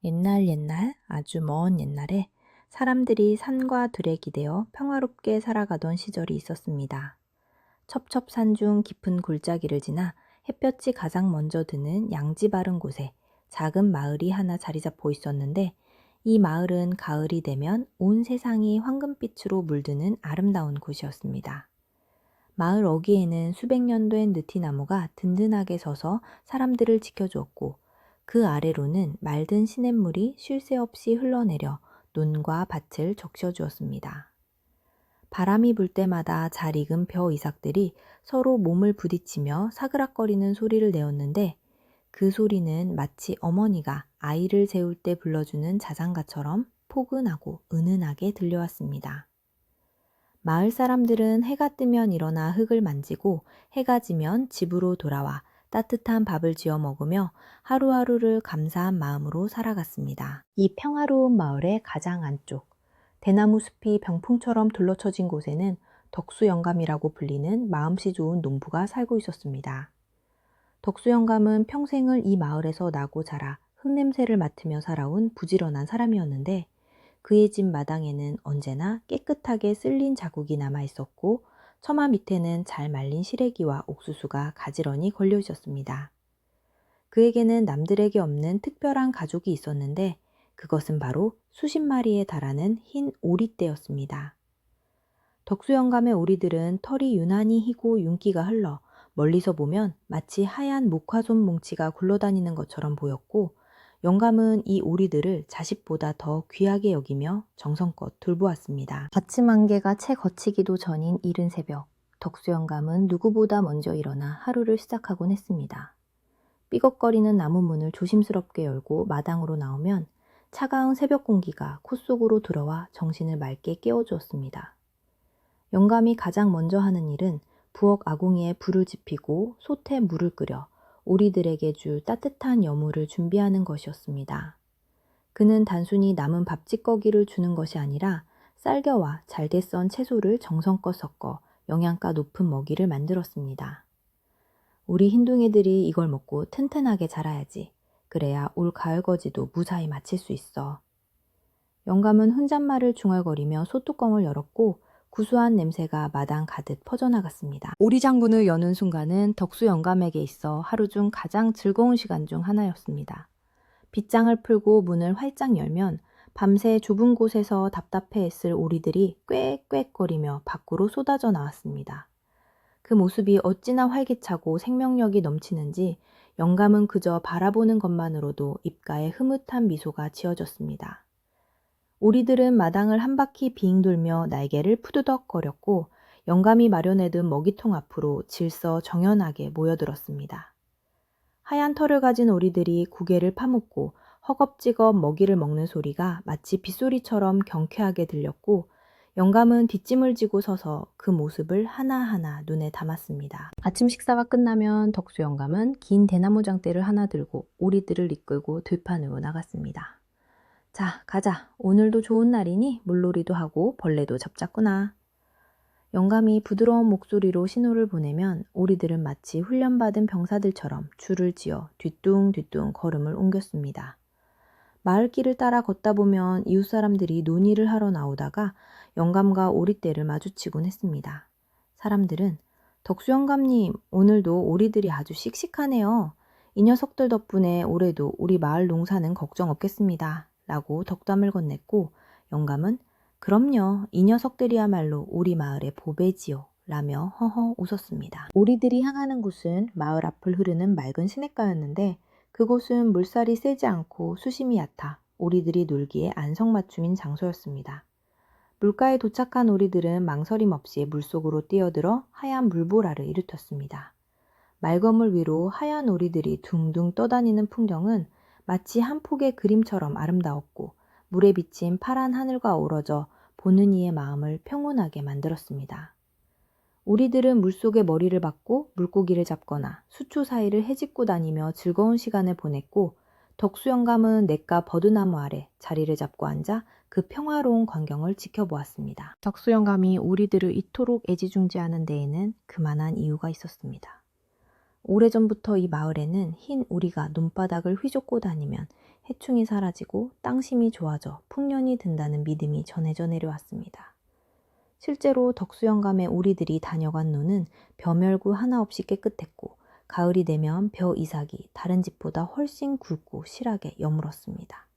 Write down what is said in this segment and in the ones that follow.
옛날 옛날 아주 먼 옛날에 사람들이 산과 들에 기대어 평화롭게 살아가던 시절이 있었습니다. 첩첩산 중 깊은 골짜기를 지나 햇볕이 가장 먼저 드는 양지 바른 곳에 작은 마을이 하나 자리 잡고 있었는데, 이 마을은 가을이 되면 온 세상이 황금빛으로 물드는 아름다운 곳이었습니다. 마을 어귀에는 수백 년 된 느티나무가 든든하게 서서 사람들을 지켜주었고, 그 아래로는 맑은 시냇물이 쉴 새 없이 흘러내려 논과 밭을 적셔주었습니다. 바람이 불 때마다 잘 익은 벼 이삭들이 서로 몸을 부딪히며 사그락거리는 소리를 내었는데, 그 소리는 마치 어머니가 아이를 재울 때 불러주는 자장가처럼 포근하고 은은하게 들려왔습니다. 마을 사람들은 해가 뜨면 일어나 흙을 만지고, 해가 지면 집으로 돌아와 따뜻한 밥을 지어 먹으며 하루하루를 감사한 마음으로 살아갔습니다. 이 평화로운 마을의 가장 안쪽, 대나무 숲이 병풍처럼 둘러쳐진 곳에는 덕수 영감이라고 불리는 마음씨 좋은 농부가 살고 있었습니다. 덕수 영감은 평생을 이 마을에서 나고 자라 흙냄새를 맡으며 살아온 부지런한 사람이었는데, 그의 집 마당에는 언제나 깨끗하게 쓸린 자국이 남아 있었고, 처마 밑에는 잘 말린 시래기와 옥수수가 가지런히 걸려 있었습니다. 그에게는 남들에게 없는 특별한 가족이 있었는데, 그것은 바로 수십 마리에 달하는 흰 오리떼였습니다. 덕수 영감의 오리들은 털이 유난히 희고 윤기가 흘러 멀리서 보면 마치 하얀 목화솜 뭉치가 굴러다니는 것처럼 보였고, 영감은 이 오리들을 자식보다 더 귀하게 여기며 정성껏 돌보았습니다. 아침 안개가 채 걷히기도 전인 이른 새벽, 덕수 영감은 누구보다 먼저 일어나 하루를 시작하곤 했습니다. 삐걱거리는 나무 문을 조심스럽게 열고 마당으로 나오면 차가운 새벽 공기가 코 속으로 들어와 정신을 맑게 깨워주었습니다. 영감이 가장 먼저 하는 일은 부엌 아궁이에 불을 지피고 솥에 물을 끓여 오리들에게 줄 따뜻한 여물을 준비하는 것이었습니다. 그는 단순히 남은 밥찌꺼기를 주는 것이 아니라 쌀겨와 잘게 썬 채소를 정성껏 섞어 영양가 높은 먹이를 만들었습니다. 우리 흰둥이들이 이걸 먹고 튼튼하게 자라야지. 그래야 올 가을거지도 무사히 마칠 수 있어. 영감은 혼잣말을 중얼거리며 소뚜껑을 열었고, 구수한 냄새가 마당 가득 퍼져나갔습니다. 오리장군을 여는 순간은 덕수 영감에게 있어 하루 중 가장 즐거운 시간 중 하나였습니다. 빗장을 풀고 문을 활짝 열면 밤새 좁은 곳에서 답답해했을 오리들이 꽥꽥거리며 밖으로 쏟아져 나왔습니다. 그 모습이 어찌나 활기차고 생명력이 넘치는지 영감은 그저 바라보는 것만으로도 입가에 흐뭇한 미소가 지어졌습니다. 오리들은 마당을 한 바퀴 빙 돌며 날개를 푸드덕거렸고, 영감이 마련해둔 먹이통 앞으로 질서 정연하게 모여들었습니다. 하얀 털을 가진 오리들이 고개를 파묻고 허겁지겁 먹이를 먹는 소리가 마치 빗소리처럼 경쾌하게 들렸고, 영감은 뒷짐을 지고 서서 그 모습을 하나하나 눈에 담았습니다. 아침 식사가 끝나면 덕수 영감은 긴 대나무 장대를 하나 들고 오리들을 이끌고 들판으로 나갔습니다. 자, 가자. 오늘도 좋은 날이니 물놀이도 하고 벌레도 잡자꾸나. 영감이 부드러운 목소리로 신호를 보내면 오리들은 마치 훈련받은 병사들처럼 줄을 지어 뒤뚱뒤뚱 걸음을 옮겼습니다. 마을길을 따라 걷다 보면 이웃 사람들이 논의를 하러 나오다가 영감과 오리떼를 마주치곤 했습니다. 사람들은 덕수 영감님, 오늘도 오리들이 아주 씩씩하네요. 이 녀석들 덕분에 올해도 우리 마을 농사는 걱정 없겠습니다. 라고 덕담을 건넸고, 영감은 그럼요, 이 녀석들이야말로 우리 마을의 보배지요. 라며 허허 웃었습니다. 오리들이 향하는 곳은 마을 앞을 흐르는 맑은 시냇가였는데, 그곳은 물살이 세지 않고 수심이 얕아 오리들이 놀기에 안성맞춤인 장소였습니다. 물가에 도착한 오리들은 망설임 없이 물속으로 뛰어들어 하얀 물보라를 일으켰습니다. 말거물 위로 하얀 오리들이 둥둥 떠다니는 풍경은 마치 한 폭의 그림처럼 아름다웠고, 물에 비친 파란 하늘과 어우러져 보는 이의 마음을 평온하게 만들었습니다. 오리들은 물속에 머리를 박고 물고기를 잡거나 수초 사이를 헤집고 다니며 즐거운 시간을 보냈고, 덕수 영감은 냇가 버드나무 아래 자리를 잡고 앉아 그 평화로운 광경을 지켜보았습니다. 덕수 영감이 오리들을 이토록 애지중지하는 데에는 그만한 이유가 있었습니다. 오래전부터 이 마을에는 흰 오리가 논바닥을 휘젓고 다니면 해충이 사라지고 땅심이 좋아져 풍년이 든다는 믿음이 전해져 내려왔습니다. 실제로 덕수영감의 오리들이 다녀간 노는 벼멸구 하나 없이 깨끗했고 가을이 되면 벼 이삭이 다른 집보다 훨씬 굵고 실하게 여물었습니다.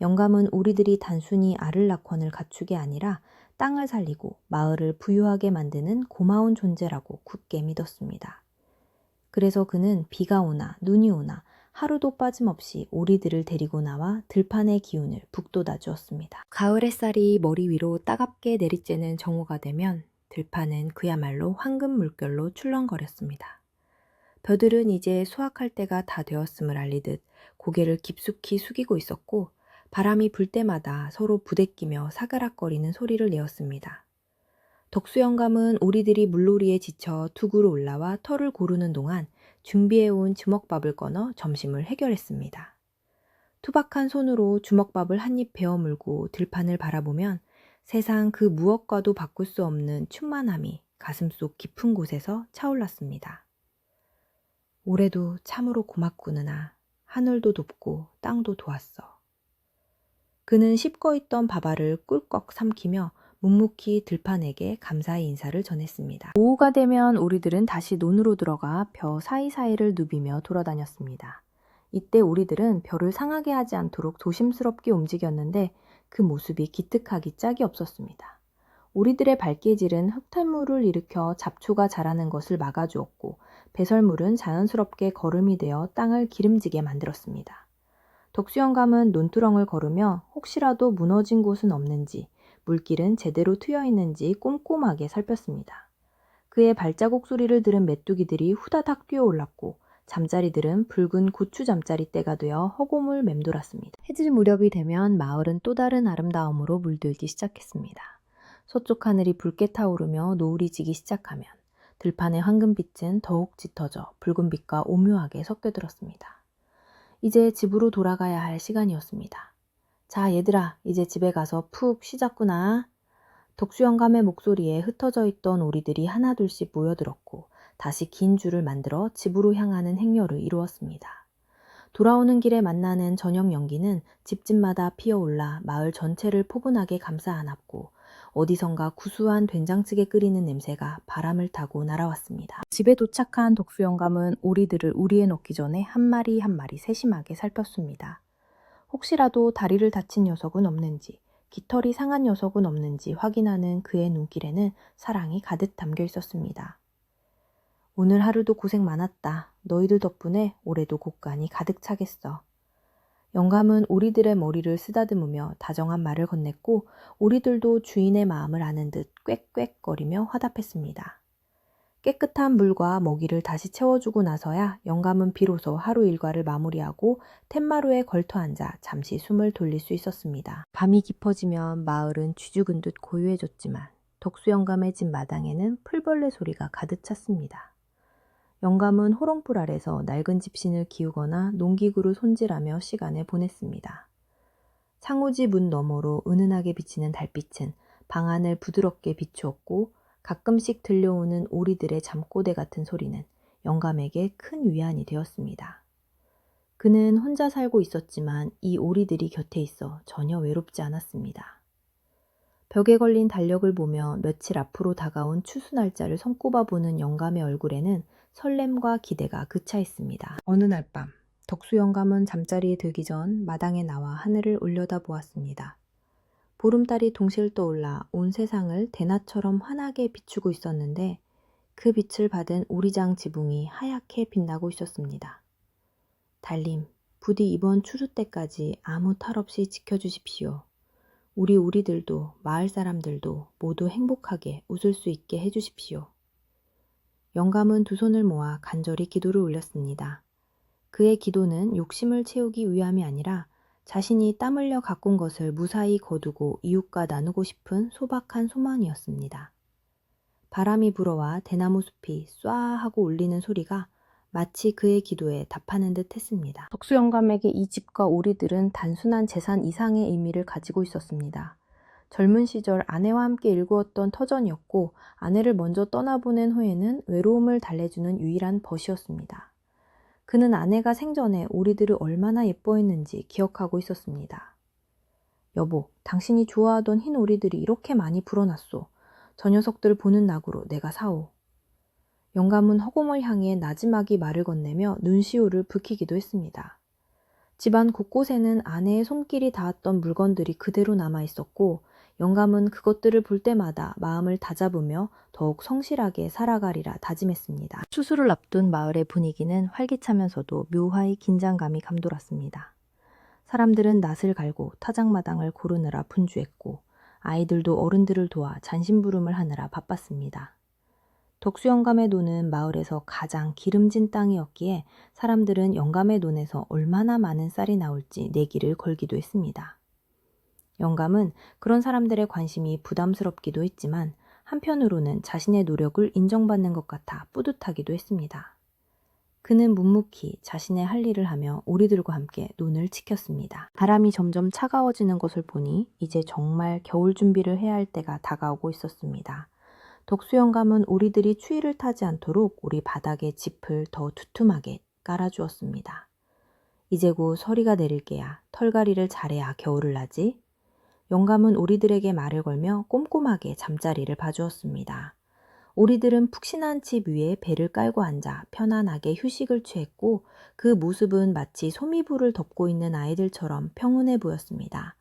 영감은 오리들이 단순히 알을 낳건을 갖추게 아니라 땅을 살리고 마을을 부유하게 만드는 고마운 존재라고 굳게 믿었습니다. 그래서 그는 비가 오나 눈이 오나 하루도 빠짐없이 오리들을 데리고 나와 들판의 기운을 북돋아 주었습니다. 가을 햇살이 머리 위로 따갑게 내리쬐는 정오가 되면 들판은 그야말로 황금 물결로 출렁거렸습니다. 벼들은 이제 수확할 때가 다 되었음을 알리듯 고개를 깊숙이 숙이고 있었고 바람이 불 때마다 서로 부대끼며 사그락거리는 소리를 내었습니다. 덕수영감은 오리들이 물놀이에 지쳐 둑으로 올라와 털을 고르는 동안 준비해온 주먹밥을 꺼내 점심을 해결했습니다. 투박한 손으로 주먹밥을 한 입 베어 물고 들판을 바라보면 세상 그 무엇과도 바꿀 수 없는 충만함이 가슴속 깊은 곳에서 차올랐습니다. 올해도 참으로 고맙구나. 하늘도 돕고 땅도 도왔어. 그는 씹고 있던 밥알을 꿀꺽 삼키며 묵묵히 들판에게 감사의 인사를 전했습니다. 오후가 되면 오리들은 다시 논으로 들어가 벼 사이사이를 누비며 돌아다녔습니다. 이때 오리들은 벼를 상하게 하지 않도록 조심스럽게 움직였는데 그 모습이 기특하기 짝이 없었습니다. 오리들의 발길질은 흙탕물을 일으켜 잡초가 자라는 것을 막아주었고 배설물은 자연스럽게 거름이 되어 땅을 기름지게 만들었습니다. 덕수영감은 논두렁을 걸으며 혹시라도 무너진 곳은 없는지 물길은 제대로 트여 있는지 꼼꼼하게 살폈습니다. 그의 발자국 소리를 들은 메뚜기들이 후다닥 뛰어올랐고 잠자리들은 붉은 고추 잠자리 때가 되어 허공을 맴돌았습니다. 해질 무렵이 되면 마을은 또 다른 아름다움으로 물들기 시작했습니다. 서쪽 하늘이 붉게 타오르며 노을이 지기 시작하면 들판의 황금빛은 더욱 짙어져 붉은빛과 오묘하게 섞여들었습니다. 이제 집으로 돌아가야 할 시간이었습니다. 자, 얘들아, 이제 집에 가서 푹 쉬자꾸나. 덕수영감의 목소리에 흩어져 있던 오리들이 하나둘씩 모여들었고 다시 긴 줄을 만들어 집으로 향하는 행렬을 이루었습니다. 돌아오는 길에 만나는 저녁 연기는 집집마다 피어올라 마을 전체를 포근하게 감싸 안았고 어디선가 구수한 된장찌개 끓이는 냄새가 바람을 타고 날아왔습니다. 집에 도착한 덕수영감은 오리들을 우리에 넣기 전에 한 마리 한 마리 세심하게 살폈습니다. 혹시라도 다리를 다친 녀석은 없는지, 깃털이 상한 녀석은 없는지 확인하는 그의 눈길에는 사랑이 가득 담겨 있었습니다. 오늘 하루도 고생 많았다. 너희들 덕분에 올해도 곡간이 가득 차겠어. 영감은 오리들의 머리를 쓰다듬으며 다정한 말을 건넸고 오리들도 주인의 마음을 아는 듯 꽥꽥거리며 화답했습니다. 깨끗한 물과 먹이를 다시 채워주고 나서야 영감은 비로소 하루 일과를 마무리하고 툇마루에 걸터앉아 잠시 숨을 돌릴 수 있었습니다. 밤이 깊어지면 마을은 쥐죽은 듯 고요해졌지만 덕수영감의 집 마당에는 풀벌레 소리가 가득 찼습니다. 영감은 호롱불 아래서 낡은 집신을 기우거나 농기구를 손질하며 시간을 보냈습니다. 창호지 문 너머로 은은하게 비치는 달빛은 방 안을 부드럽게 비추었고 가끔씩 들려오는 오리들의 잠꼬대 같은 소리는 영감에게 큰 위안이 되었습니다. 그는 혼자 살고 있었지만 이 오리들이 곁에 있어 전혀 외롭지 않았습니다. 벽에 걸린 달력을 보며 며칠 앞으로 다가온 추수 날짜를 손꼽아 보는 영감의 얼굴에는 설렘과 기대가 그차있습니다. 어느 날 밤, 덕수 영감은 잠자리에 들기 전 마당에 나와 하늘을 올려다 보았습니다. 보름달이 동실 떠올라 온 세상을 대낮처럼 환하게 비추고 있었는데 그 빛을 받은 오리장 지붕이 하얗게 빛나고 있었습니다. 달님, 부디 이번 추수 때까지 아무 탈 없이 지켜주십시오. 우리 오리들도 마을 사람들도 모두 행복하게 웃을 수 있게 해주십시오. 영감은 두 손을 모아 간절히 기도를 올렸습니다. 그의 기도는 욕심을 채우기 위함이 아니라 자신이 땀 흘려 가꾼 것을 무사히 거두고 이웃과 나누고 싶은 소박한 소망이었습니다. 바람이 불어와 대나무 숲이 쏴 하고 울리는 소리가 마치 그의 기도에 답하는 듯 했습니다. 덕수 영감에게 이 집과 오리들은 단순한 재산 이상의 의미를 가지고 있었습니다. 젊은 시절 아내와 함께 일구었던 터전이었고 아내를 먼저 떠나보낸 후에는 외로움을 달래주는 유일한 벗이었습니다. 그는 아내가 생전에 우리들을 얼마나 예뻐했는지 기억하고 있었습니다. 여보, 당신이 좋아하던 흰 오리들이 이렇게 많이 불어났소. 저 녀석들 보는 낙으로 내가 사오. 영감은 허공을 향해 나지막이 말을 건네며 눈시울을 붉히기도 했습니다. 집안 곳곳에는 아내의 손길이 닿았던 물건들이 그대로 남아 있었고 영감은 그것들을 볼 때마다 마음을 다잡으며 더욱 성실하게 살아가리라 다짐했습니다. 추수를 앞둔 마을의 분위기는 활기차면서도 묘하이 긴장감이 감돌았습니다. 사람들은 낫을 갈고 타작마당을 고르느라 분주했고 아이들도 어른들을 도와 잔심부름을 하느라 바빴습니다. 덕수 영감의 논은 마을에서 가장 기름진 땅이었기에 사람들은 영감의 논에서 얼마나 많은 쌀이 나올지 내기를 걸기도 했습니다. 영감은 그런 사람들의 관심이 부담스럽기도 했지만 한편으로는 자신의 노력을 인정받는 것 같아 뿌듯하기도 했습니다. 그는 묵묵히 자신의 할 일을 하며 오리들과 함께 논을 지켰습니다. 바람이 점점 차가워지는 것을 보니 이제 정말 겨울 준비를 해야 할 때가 다가오고 있었습니다. 덕수 영감은 오리들이 추위를 타지 않도록 오리 바닥에 짚을 더 두툼하게 깔아주었습니다. 이제 곧 서리가 내릴 게야 털갈이를 잘해야 겨울을 나지. 영감은 오리들에게 말을 걸며 꼼꼼하게 잠자리를 봐주었습니다. 오리들은 푹신한 집 위에 배를 깔고 앉아 편안하게 휴식을 취했고 그 모습은 마치 소미불을 덮고 있는 아이들처럼 평온해 보였습니다.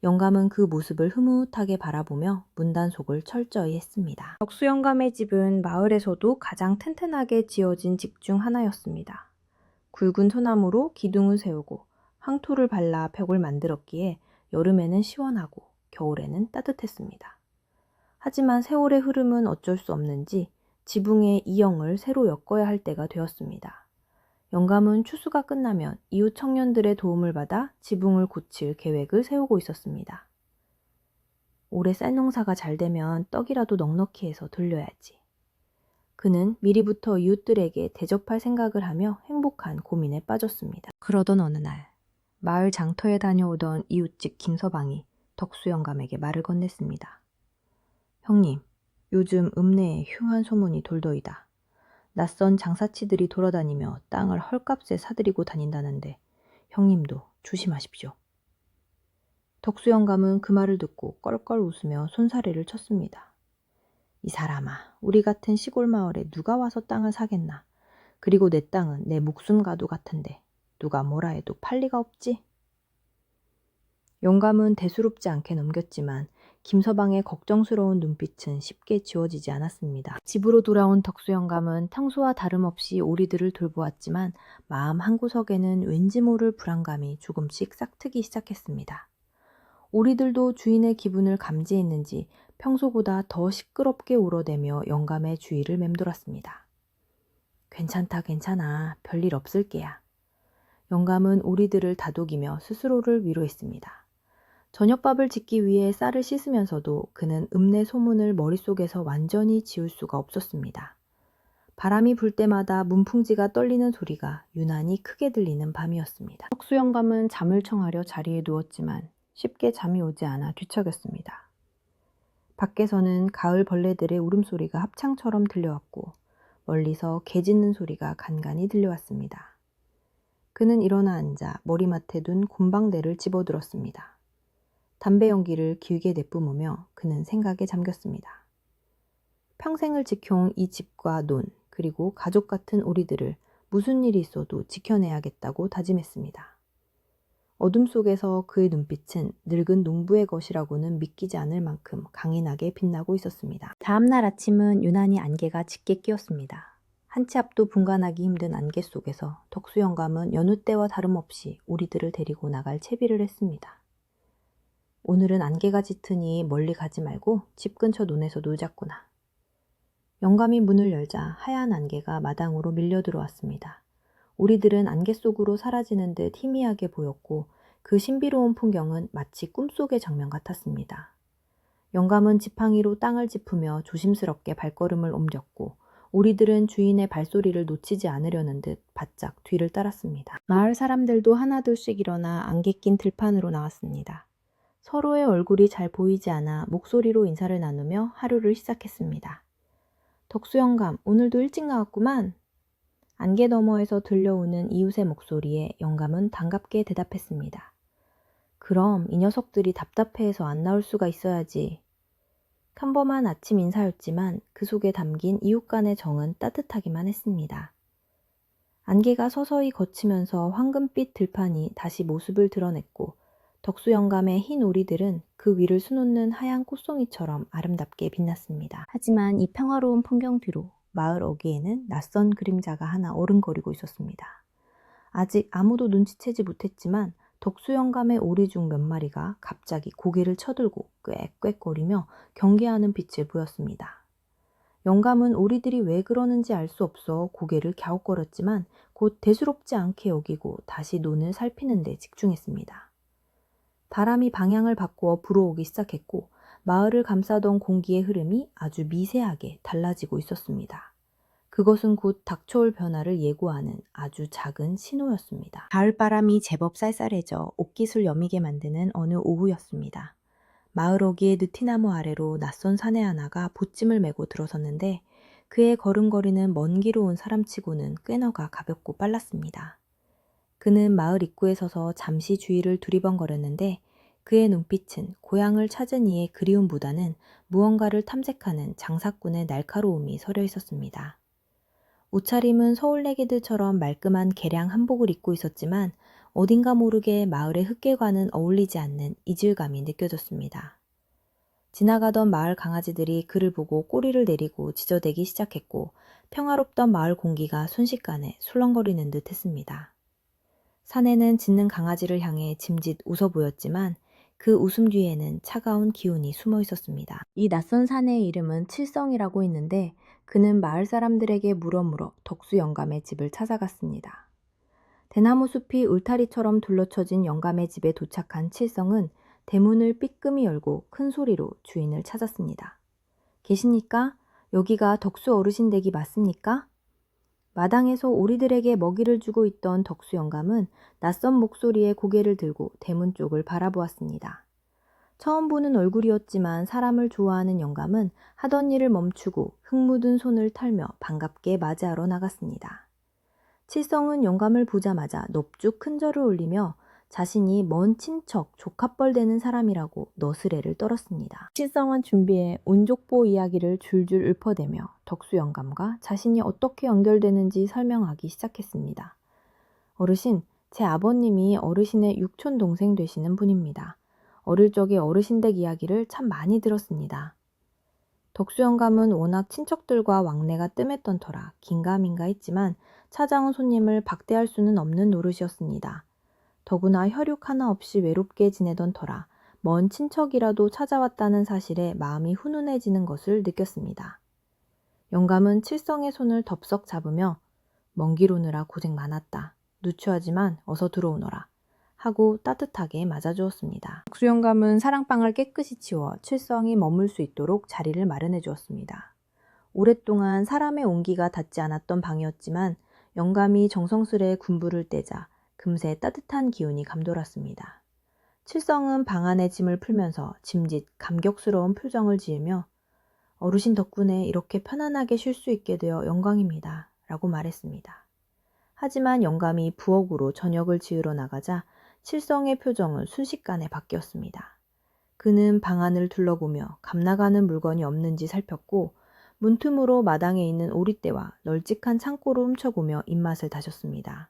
영감은 그 모습을 흐뭇하게 바라보며 문단속을 철저히 했습니다. 덕수 영감의 집은 마을에서도 가장 튼튼하게 지어진 집 중 하나였습니다. 굵은 소나무로 기둥을 세우고 황토를 발라 벽을 만들었기에 여름에는 시원하고 겨울에는 따뜻했습니다. 하지만 세월의 흐름은 어쩔 수 없는지 지붕의 이형을 새로 엮어야 할 때가 되었습니다. 영감은 추수가 끝나면 이웃 청년들의 도움을 받아 지붕을 고칠 계획을 세우고 있었습니다. 올해 쌀농사가 잘 되면 떡이라도 넉넉히 해서 돌려야지. 그는 미리부터 이웃들에게 대접할 생각을 하며 행복한 고민에 빠졌습니다. 그러던 어느 날 마을 장터에 다녀오던 이웃집 김서방이 덕수 영감에게 말을 건넸습니다. 형님, 요즘 읍내에 흉한 소문이 돌더이다. 낯선 장사치들이 돌아다니며 땅을 헐값에 사들이고 다닌다는데 형님도 조심하십시오. 덕수 영감은 그 말을 듣고 껄껄 웃으며 손사래를 쳤습니다. 이 사람아, 우리 같은 시골 마을에 누가 와서 땅을 사겠나. 그리고 내 땅은 내 목숨과도 같은데 누가 뭐라 해도 팔 리가 없지. 영감은 대수롭지 않게 넘겼지만 김서방의 걱정스러운 눈빛은 쉽게 지워지지 않았습니다. 집으로 돌아온 덕수 영감은 평소와 다름없이 오리들을 돌보았지만 마음 한구석에는 왠지 모를 불안감이 조금씩 싹트기 시작했습니다. 오리들도 주인의 기분을 감지했는지 평소보다 더 시끄럽게 울어대며 영감의 주위를 맴돌았습니다. 괜찮다, 괜찮아. 별일 없을 게야. 영감은 오리들을 다독이며 스스로를 위로했습니다. 저녁밥을 짓기 위해 쌀을 씻으면서도 그는 읍내 소문을 머릿속에서 완전히 지울 수가 없었습니다. 바람이 불 때마다 문풍지가 떨리는 소리가 유난히 크게 들리는 밤이었습니다. 덕수 영감은 잠을 청하려 자리에 누웠지만 쉽게 잠이 오지 않아 뒤척였습니다. 밖에서는 가을 벌레들의 울음소리가 합창처럼 들려왔고 멀리서 개 짖는 소리가 간간히 들려왔습니다. 그는 일어나 앉아 머리맡에 둔 곰방대를 집어들었습니다. 담배 연기를 길게 내뿜으며 그는 생각에 잠겼습니다. 평생을 지켜온 이 집과 논, 그리고 가족 같은 오리들을 무슨 일이 있어도 지켜내야겠다고 다짐했습니다. 어둠 속에서 그의 눈빛은 늙은 농부의 것이라고는 믿기지 않을 만큼 강인하게 빛나고 있었습니다. 다음 날 아침은 유난히 안개가 짙게 끼었습니다. 한 치 앞도 분간하기 힘든 안개 속에서 덕수 영감은 여느 때와 다름없이 오리들을 데리고 나갈 채비를 했습니다. 오늘은 안개가 짙으니 멀리 가지 말고 집 근처 논에서 놀자꾸나. 영감이 문을 열자 하얀 안개가 마당으로 밀려 들어왔습니다. 오리들은 안개 속으로 사라지는 듯 희미하게 보였고 그 신비로운 풍경은 마치 꿈속의 장면 같았습니다. 영감은 지팡이로 땅을 짚으며 조심스럽게 발걸음을 옮겼고 오리들은 주인의 발소리를 놓치지 않으려는 듯 바짝 뒤를 따랐습니다. 마을 사람들도 하나둘씩 일어나 안개 낀 들판으로 나왔습니다. 서로의 얼굴이 잘 보이지 않아 목소리로 인사를 나누며 하루를 시작했습니다. 덕수 영감, 오늘도 일찍 나왔구만. 안개 너머에서 들려오는 이웃의 목소리에 영감은 반갑게 대답했습니다. 그럼 이 녀석들이 답답해해서 안 나올 수가 있어야지. 평범한 아침 인사였지만 그 속에 담긴 이웃 간의 정은 따뜻하기만 했습니다. 안개가 서서히 걷히면서 황금빛 들판이 다시 모습을 드러냈고 덕수 영감의 흰 오리들은 그 위를 수놓는 하얀 꽃송이처럼 아름답게 빛났습니다. 하지만 이 평화로운 풍경 뒤로 마을 어귀에는 낯선 그림자가 하나 어른거리고 있었습니다. 아직 아무도 눈치채지 못했지만 덕수 영감의 오리 중 몇 마리가 갑자기 고개를 쳐들고 꽥꽥거리며 경계하는 빛을 보였습니다. 영감은 오리들이 왜 그러는지 알 수 없어 고개를 갸웃거렸지만 곧 대수롭지 않게 여기고 다시 논을 살피는 데 집중했습니다. 바람이 방향을 바꾸어 불어오기 시작했고 마을을 감싸던 공기의 흐름이 아주 미세하게 달라지고 있었습니다. 그것은 곧 닥쳐올 변화를 예고하는 아주 작은 신호였습니다. 가을바람이 제법 쌀쌀해져 옷깃을 여미게 만드는 어느 오후였습니다. 마을 어귀의 느티나무 아래로 낯선 사내 하나가 보찜을 메고 들어섰는데 그의 걸음걸이는 먼 길로 온 사람치고는 꽤너가 가볍고 빨랐습니다. 그는 마을 입구에 서서 잠시 주위를 두리번거렸는데 그의 눈빛은 고향을 찾은 이의 그리움보다는 무언가를 탐색하는 장사꾼의 날카로움이 서려 있었습니다. 옷차림은 서울내기들처럼 말끔한 개량 한복을 입고 있었지만 어딘가 모르게 마을의 흙길과는 어울리지 않는 이질감이 느껴졌습니다. 지나가던 마을 강아지들이 그를 보고 꼬리를 내리고 짖어대기 시작했고 평화롭던 마을 공기가 순식간에 술렁거리는 듯 했습니다. 사내는 짖는 강아지를 향해 짐짓 웃어 보였지만 그 웃음 뒤에는 차가운 기운이 숨어 있었습니다. 이 낯선 사내의 이름은 칠성이라고 했는데 그는 마을 사람들에게 물어 덕수 영감의 집을 찾아갔습니다. 대나무 숲이 울타리처럼 둘러쳐진 영감의 집에 도착한 칠성은 대문을 삐끔히 열고 큰 소리로 주인을 찾았습니다. 계십니까? 여기가 덕수 어르신 댁이 맞습니까? 마당에서 오리들에게 먹이를 주고 있던 덕수 영감은 낯선 목소리에 고개를 들고 대문 쪽을 바라보았습니다. 처음 보는 얼굴이었지만 사람을 좋아하는 영감은 하던 일을 멈추고 흙 묻은 손을 털며 반갑게 맞이하러 나갔습니다. 칠성은 영감을 보자마자 넙죽 큰 절을 올리며 자신이 먼 친척 조카뻘 되는 사람이라고 너스레를 떨었습니다. 칠성은 준비해 운족보 이야기를 줄줄 읊어대며 덕수 영감과 자신이 어떻게 연결되는지 설명하기 시작했습니다. 어르신, 제 아버님이 어르신의 육촌 동생 되시는 분입니다. 어릴 적에 어르신 댁 이야기를 참 많이 들었습니다. 덕수 영감은 워낙 친척들과 왕래가 뜸했던 터라 긴가민가 했지만 찾아온 손님을 박대할 수는 없는 노릇이었습니다. 더구나 혈육 하나 없이 외롭게 지내던 터라 먼 친척이라도 찾아왔다는 사실에 마음이 훈훈해지는 것을 느꼈습니다. 영감은 칠성의 손을 덥석 잡으며 먼 길 오느라 고생 많았다. 누추하지만 어서 들어오너라. 하고 따뜻하게 맞아주었습니다. 덕수 영감은 사랑방을 깨끗이 치워 칠성이 머물 수 있도록 자리를 마련해 주었습니다. 오랫동안 사람의 온기가 닿지 않았던 방이었지만 영감이 정성스레 군부를 떼자 금세 따뜻한 기운이 감돌았습니다. 칠성은 방 안의 짐을 풀면서 짐짓 감격스러운 표정을 지으며 어르신 덕분에 이렇게 편안하게 쉴 수 있게 되어 영광입니다. 라고 말했습니다. 하지만 영감이 부엌으로 저녁을 지으러 나가자 칠성의 표정은 순식간에 바뀌었습니다. 그는 방 안을 둘러보며 감나가는 물건이 없는지 살폈고 문틈으로 마당에 있는 오리떼와 널찍한 창고로 훔쳐보며 입맛을 다졌습니다.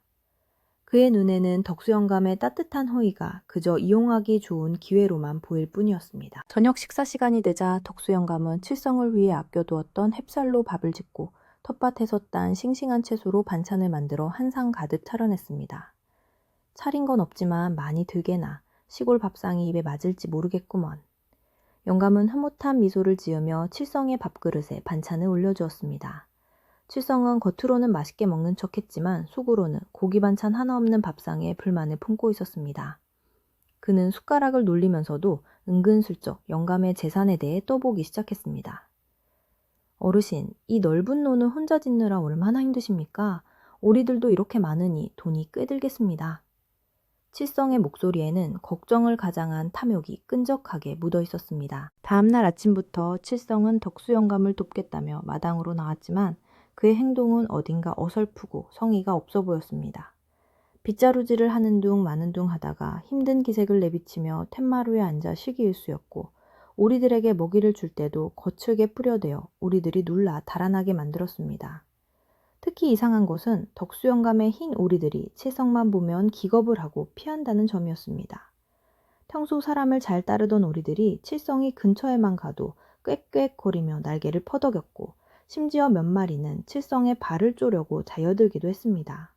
그의 눈에는 덕수 영감의 따뜻한 호의가 그저 이용하기 좋은 기회로만 보일 뿐이었습니다. 저녁 식사 시간이 되자 덕수 영감은 칠성을 위해 아껴두었던 햅쌀로 밥을 짓고 텃밭에서 딴 싱싱한 채소로 반찬을 만들어 한 상 가득 차려냈습니다. 차린 건 없지만 많이 들게나 시골 밥상이 입에 맞을지 모르겠구먼. 영감은 흐뭇한 미소를 지으며 칠성의 밥그릇에 반찬을 올려주었습니다. 칠성은 겉으로는 맛있게 먹는 척했지만 속으로는 고기 반찬 하나 없는 밥상에 불만을 품고 있었습니다. 그는 숟가락을 놀리면서도 은근슬쩍 영감의 재산에 대해 떠보기 시작했습니다. 어르신, 이 넓은 논을 혼자 짓느라 얼마나 힘드십니까? 오리들도 이렇게 많으니 돈이 꽤 들겠습니다. 칠성의 목소리에는 걱정을 가장한 탐욕이 끈적하게 묻어 있었습니다. 다음날 아침부터 칠성은 덕수 영감을 돕겠다며 마당으로 나왔지만 그의 행동은 어딘가 어설프고 성의가 없어 보였습니다. 빗자루질을 하는 둥 마는 둥 하다가 힘든 기색을 내비치며 툇마루에 앉아 시기일수였고 오리들에게 먹이를 줄 때도 거칠게 뿌려대어 우리들이 놀라 달아나게 만들었습니다. 특히 이상한 것은 덕수영감의 흰 오리들이 칠성만 보면 기겁을 하고 피한다는 점이었습니다. 평소 사람을 잘 따르던 오리들이 칠성이 근처에만 가도 꽥꽥거리며 날개를 퍼덕였고 심지어 몇 마리는 칠성의 발을 쪼려고 자여들기도 했습니다.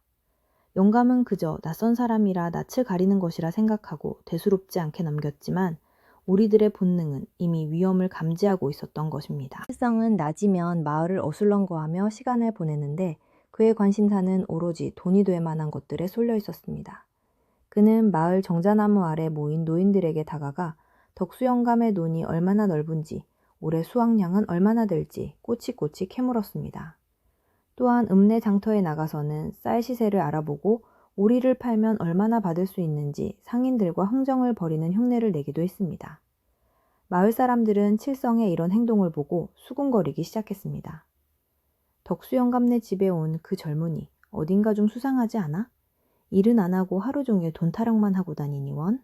영감은 그저 낯선 사람이라 낯을 가리는 것이라 생각하고 대수롭지 않게 넘겼지만 오리들의 본능은 이미 위험을 감지하고 있었던 것입니다. 칠성은 낮이면 마을을 어슬렁거하며 시간을 보내는데 그의 관심사는 오로지 돈이 될 만한 것들에 쏠려 있었습니다. 그는 마을 정자나무 아래 모인 노인들에게 다가가 덕수영감의 논이 얼마나 넓은지 올해 수확량은 얼마나 될지 꼬치꼬치 캐물었습니다. 또한 읍내 장터에 나가서는 쌀 시세를 알아보고 오리를 팔면 얼마나 받을 수 있는지 상인들과 흥정을 벌이는 흉내를 내기도 했습니다. 마을 사람들은 칠성의 이런 행동을 보고 수군거리기 시작했습니다. 덕수영감네 집에 온 그 젊은이 어딘가 좀 수상하지 않아? 일은 안 하고 하루 종일 돈 타령만 하고 다니니 원?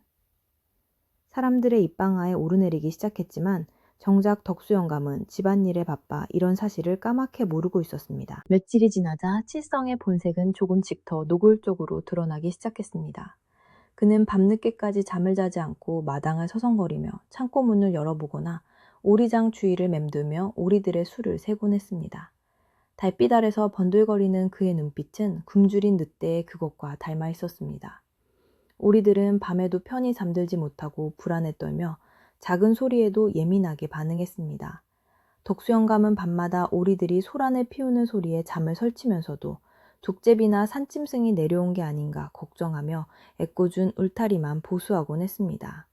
사람들의 입방아에 오르내리기 시작했지만 정작 덕수영감은 집안일에 바빠 이런 사실을 까맣게 모르고 있었습니다. 며칠이 지나자 칠성의 본색은 조금씩 더 노골적으로 드러나기 시작했습니다. 그는 밤늦게까지 잠을 자지 않고 마당을 서성거리며 창고 문을 열어보거나 오리장 주위를 맴돌며 오리들의 수를 세곤 했습니다. 달빛 아래서 번들거리는 그의 눈빛은 굶주린 늑대의 그것과 닮아 있었습니다. 오리들은 밤에도 편히 잠들지 못하고 불안에 떨며 작은 소리에도 예민하게 반응했습니다. 덕수영감은 밤마다 오리들이 소란을 피우는 소리에 잠을 설치면서도 족제비나 산짐승이 내려온 게 아닌가 걱정하며 애꿎은 울타리만 보수하곤 했습니다.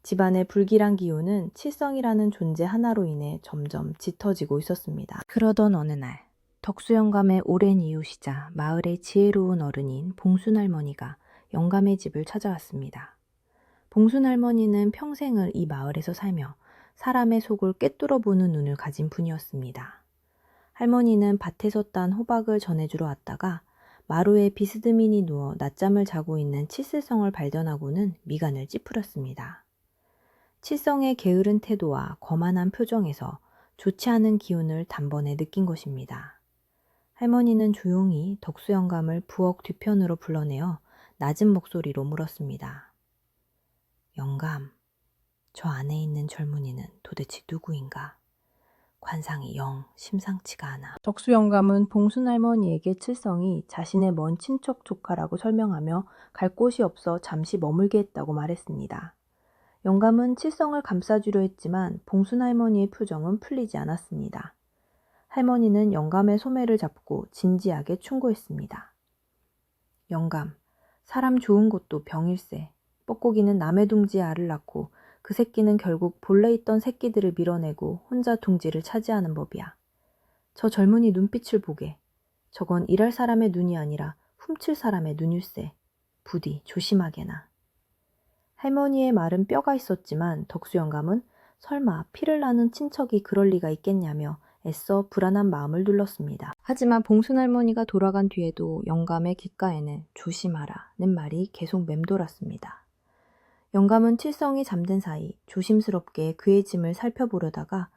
집안의 불길한 기운은 칠성이라는 존재 하나로 인해 점점 짙어지고 있었습니다. 그러던 어느 날 덕수영감의 오랜 이웃이자 마을의 지혜로운 어른인 봉순할머니가 영감의 집을 찾아왔습니다. 봉순할머니는 평생을 이 마을에서 살며 사람의 속을 꿰뚫어보는 눈을 가진 분이었습니다. 할머니는 밭에서 딴 호박을 전해주러 왔다가 마루에 비스듬히 누워 낮잠을 자고 있는 칠세성을 발견하고는 미간을 찌푸렸습니다. 칠성의 게으른 태도와 거만한 표정에서 좋지 않은 기운을 단번에 느낀 것입니다. 할머니는 조용히 덕수영감을 부엌 뒤편으로 불러내어 낮은 목소리로 물었습니다. 영감, 저 안에 있는 젊은이는 도대체 누구인가? 관상이 영 심상치가 않아. 덕수영감은 봉순할머니에게 칠성이 자신의 먼 친척 조카라고 설명하며 갈 곳이 없어 잠시 머물게 했다고 말했습니다. 영감은 칠성을 감싸주려 했지만 봉순할머니의 표정은 풀리지 않았습니다. 할머니는 영감의 소매를 잡고 진지하게 충고했습니다. 영감, 사람 좋은 것도 병일세. 뻐꾸기는 남의 둥지에 알을 낳고 그 새끼는 결국 본래 있던 새끼들을 밀어내고 혼자 둥지를 차지하는 법이야. 저 젊은이 눈빛을 보게. 저건 일할 사람의 눈이 아니라 훔칠 사람의 눈일세. 부디 조심하게나. 할머니의 말은 뼈가 있었지만 덕수영감은 설마 피를 나는 친척이 그럴 리가 있겠냐며 애써 불안한 마음을 눌렀습니다. 하지만 봉순할머니가 돌아간 뒤에도 영감의 귓가에는 조심하라는 말이 계속 맴돌았습니다. 영감은 칠성이 잠든 사이 조심스럽게 그의 짐을 살펴보려다가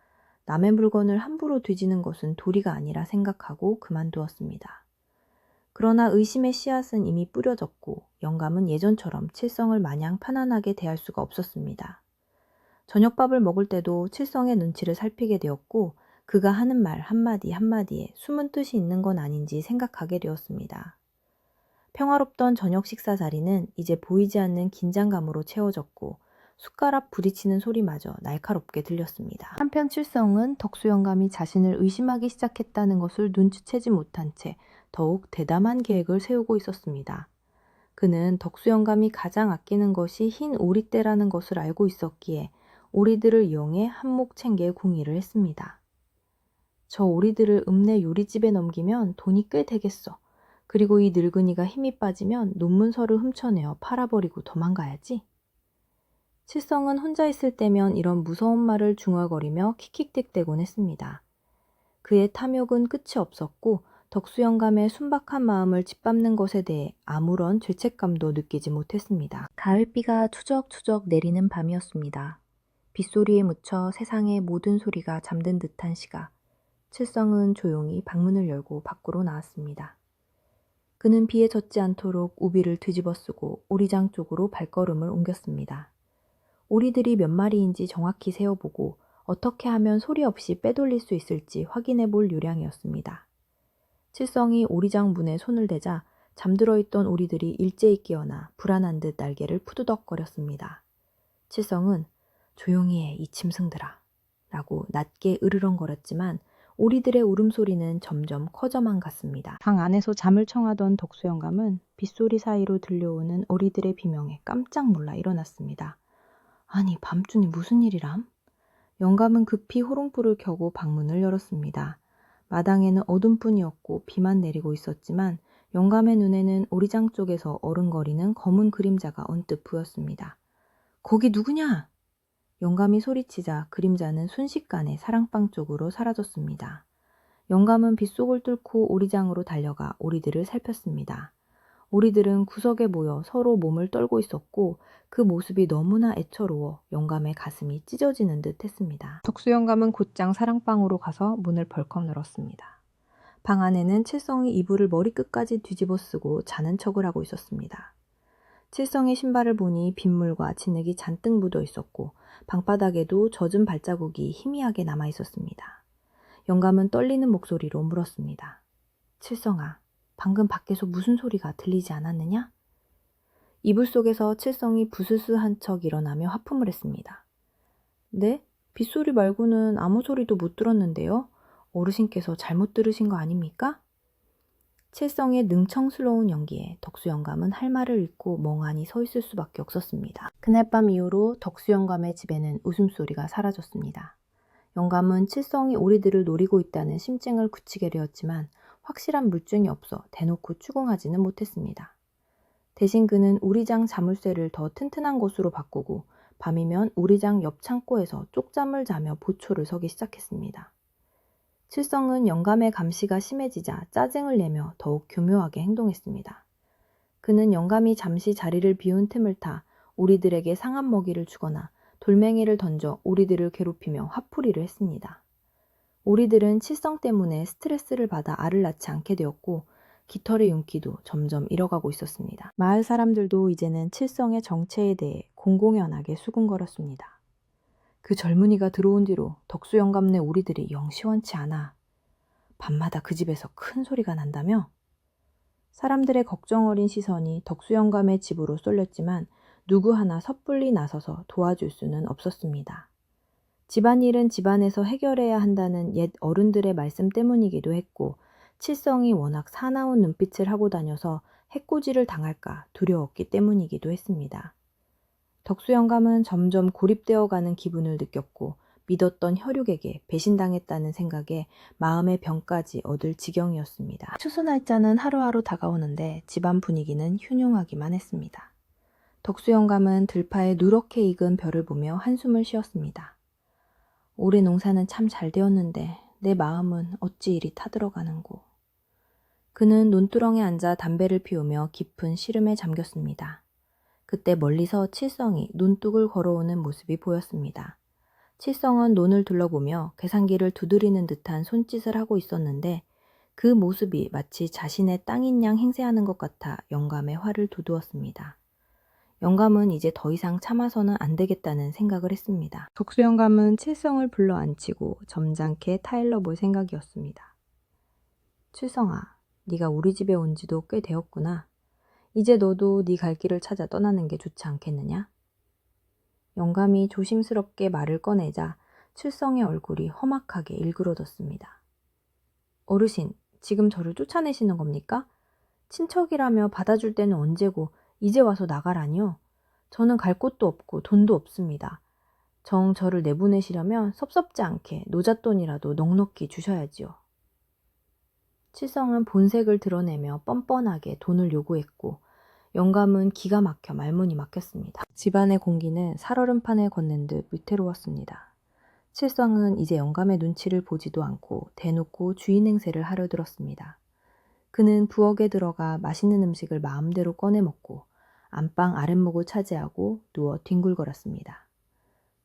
남의 물건을 함부로 뒤지는 것은 도리가 아니라 생각하고 그만두었습니다. 그러나 의심의 씨앗은 이미 뿌려졌고 영감은 예전처럼 칠성을 마냥 편안하게 대할 수가 없었습니다. 저녁밥을 먹을 때도 칠성의 눈치를 살피게 되었고 그가 하는 말 한마디 한마디에 숨은 뜻이 있는 건 아닌지 생각하게 되었습니다. 평화롭던 저녁 식사 자리는 이제 보이지 않는 긴장감으로 채워졌고 숟가락 부딪히는 소리마저 날카롭게 들렸습니다. 한편 칠성은 덕수영감이 자신을 의심하기 시작했다는 것을 눈치채지 못한 채 더욱 대담한 계획을 세우고 있었습니다. 그는 덕수영감이 가장 아끼는 것이 흰 오리떼라는 것을 알고 있었기에 오리들을 이용해 한몫챙길 궁리를 했습니다. 저 오리들을 읍내 요리집에 넘기면 돈이 꽤 되겠어. 그리고 이 늙은이가 힘이 빠지면 논문서를 훔쳐내어 팔아버리고 도망가야지. 칠성은 혼자 있을 때면 이런 무서운 말을 중얼거리며 킥킥댔대곤 했습니다. 그의 탐욕은 끝이 없었고 덕수 영감의 순박한 마음을 짓밟는 것에 대해 아무런 죄책감도 느끼지 못했습니다. 가을비가 추적추적 내리는 밤이었습니다. 빗소리에 묻혀 세상의 모든 소리가 잠든 듯한 시각, 칠성은 조용히 방문을 열고 밖으로 나왔습니다. 그는 비에 젖지 않도록 우비를 뒤집어 쓰고 오리장 쪽으로 발걸음을 옮겼습니다. 오리들이 몇 마리인지 정확히 세어보고 어떻게 하면 소리 없이 빼돌릴 수 있을지 확인해 볼 요량이었습니다. 칠성이 오리장 문에 손을 대자 잠들어 있던 오리들이 일제히 깨어나 불안한 듯 날개를 푸드덕거렸습니다. 칠성은 조용히 해 이 짐승들아 라고 낮게 으르렁거렸지만 오리들의 울음소리는 점점 커져만 갔습니다. 방 안에서 잠을 청하던 덕수 영감은 빗소리 사이로 들려오는 오리들의 비명에 깜짝 놀라 일어났습니다. 아니 밤중에 무슨 일이람? 영감은 급히 호롱불을 켜고 방문을 열었습니다. 마당에는 어둠뿐이었고 비만 내리고 있었지만 영감의 눈에는 오리장 쪽에서 어른거리는 검은 그림자가 언뜻 보였습니다. 거기 누구냐? 영감이 소리치자 그림자는 순식간에 사랑방 쪽으로 사라졌습니다. 영감은 빗속을 뚫고 오리장으로 달려가 오리들을 살폈습니다. 오리들은 구석에 모여 서로 몸을 떨고 있었고 그 모습이 너무나 애처로워 영감의 가슴이 찢어지는 듯 했습니다. 덕수 영감은 곧장 사랑방으로 가서 문을 벌컥 열었습니다. 방 안에는 칠성이 이불을 머리끝까지 뒤집어 쓰고 자는 척을 하고 있었습니다. 칠성의 신발을 보니 빗물과 진흙이 잔뜩 묻어 있었고 방바닥에도 젖은 발자국이 희미하게 남아 있었습니다. 영감은 떨리는 목소리로 물었습니다. 칠성아, 방금 밖에서 무슨 소리가 들리지 않았느냐? 이불 속에서 칠성이 부스스한 척 일어나며 하품을 했습니다. 네? 빗소리 말고는 아무 소리도 못 들었는데요. 어르신께서 잘못 들으신 거 아닙니까? 칠성의 능청스러운 연기에 덕수 영감은 할 말을 잃고 멍하니 서 있을 수밖에 없었습니다. 그날 밤 이후로 덕수 영감의 집에는 웃음소리가 사라졌습니다. 영감은 칠성이 오리들을 노리고 있다는 심증을 굳히게 되었지만 확실한 물증이 없어 대놓고 추궁하지는 못했습니다. 대신 그는 오리장 자물쇠를 더 튼튼한 곳으로 바꾸고 밤이면 오리장 옆 창고에서 쪽잠을 자며 보초를 서기 시작했습니다. 칠성은 영감의 감시가 심해지자 짜증을 내며 더욱 교묘하게 행동했습니다. 그는 영감이 잠시 자리를 비운 틈을 타 오리들에게 상한 먹이를 주거나 돌멩이를 던져 오리들을 괴롭히며 화풀이를 했습니다. 오리들은 칠성 때문에 스트레스를 받아 알을 낳지 않게 되었고 깃털의 윤기도 점점 잃어가고 있었습니다. 마을 사람들도 이제는 칠성의 정체에 대해 공공연하게 수군거렸습니다. 그 젊은이가 들어온 뒤로 덕수 영감네 오리들이 영 시원치 않아. 밤마다 그 집에서 큰 소리가 난다며? 사람들의 걱정 어린 시선이 덕수 영감의 집으로 쏠렸지만 누구 하나 섣불리 나서서 도와줄 수는 없었습니다. 집안일은 집안에서 해결해야 한다는 옛 어른들의 말씀 때문이기도 했고 칠성이 워낙 사나운 눈빛을 하고 다녀서 해코지를 당할까 두려웠기 때문이기도 했습니다. 덕수 영감은 점점 고립되어가는 기분을 느꼈고 믿었던 혈육에게 배신당했다는 생각에 마음의 병까지 얻을 지경이었습니다. 추수 날짜는 하루하루 다가오는데 집안 분위기는 흉흉하기만 했습니다. 덕수 영감은 들파에 누렇게 익은 벼를 보며 한숨을 쉬었습니다. 올해 농사는 참 잘 되었는데 내 마음은 어찌 이리 타들어가는고. 그는 논두렁에 앉아 담배를 피우며 깊은 시름에 잠겼습니다. 그때 멀리서 칠성이 논둑을 걸어오는 모습이 보였습니다. 칠성은 논을 둘러보며 계산기를 두드리는 듯한 손짓을 하고 있었는데 그 모습이 마치 자신의 땅인 양 행세하는 것 같아 영감의 화를 돋우었습니다. 영감은 이제 더 이상 참아서는 안 되겠다는 생각을 했습니다. 덕수 영감은 칠성을 불러 앉히고 점잖게 타일러 볼 생각이었습니다. 칠성아, 네가 우리 집에 온 지도 꽤 되었구나. 이제 너도 네 갈 길을 찾아 떠나는 게 좋지 않겠느냐? 영감이 조심스럽게 말을 꺼내자 칠성의 얼굴이 험악하게 일그러졌습니다. 어르신, 지금 저를 쫓아내시는 겁니까? 친척이라며 받아줄 때는 언제고 이제 와서 나가라니요? 저는 갈 곳도 없고 돈도 없습니다. 정 저를 내보내시려면 섭섭지 않게 노잣돈이라도 넉넉히 주셔야지요. 칠성은 본색을 드러내며 뻔뻔하게 돈을 요구했고 영감은 기가 막혀 말문이 막혔습니다. 집안의 공기는 살얼음판을 걷는 듯 위태로웠습니다. 칠성은 이제 영감의 눈치를 보지도 않고 대놓고 주인 행세를 하려 들었습니다. 그는 부엌에 들어가 맛있는 음식을 마음대로 꺼내 먹고 안방 아랫목을 차지하고 누워 뒹굴거렸습니다.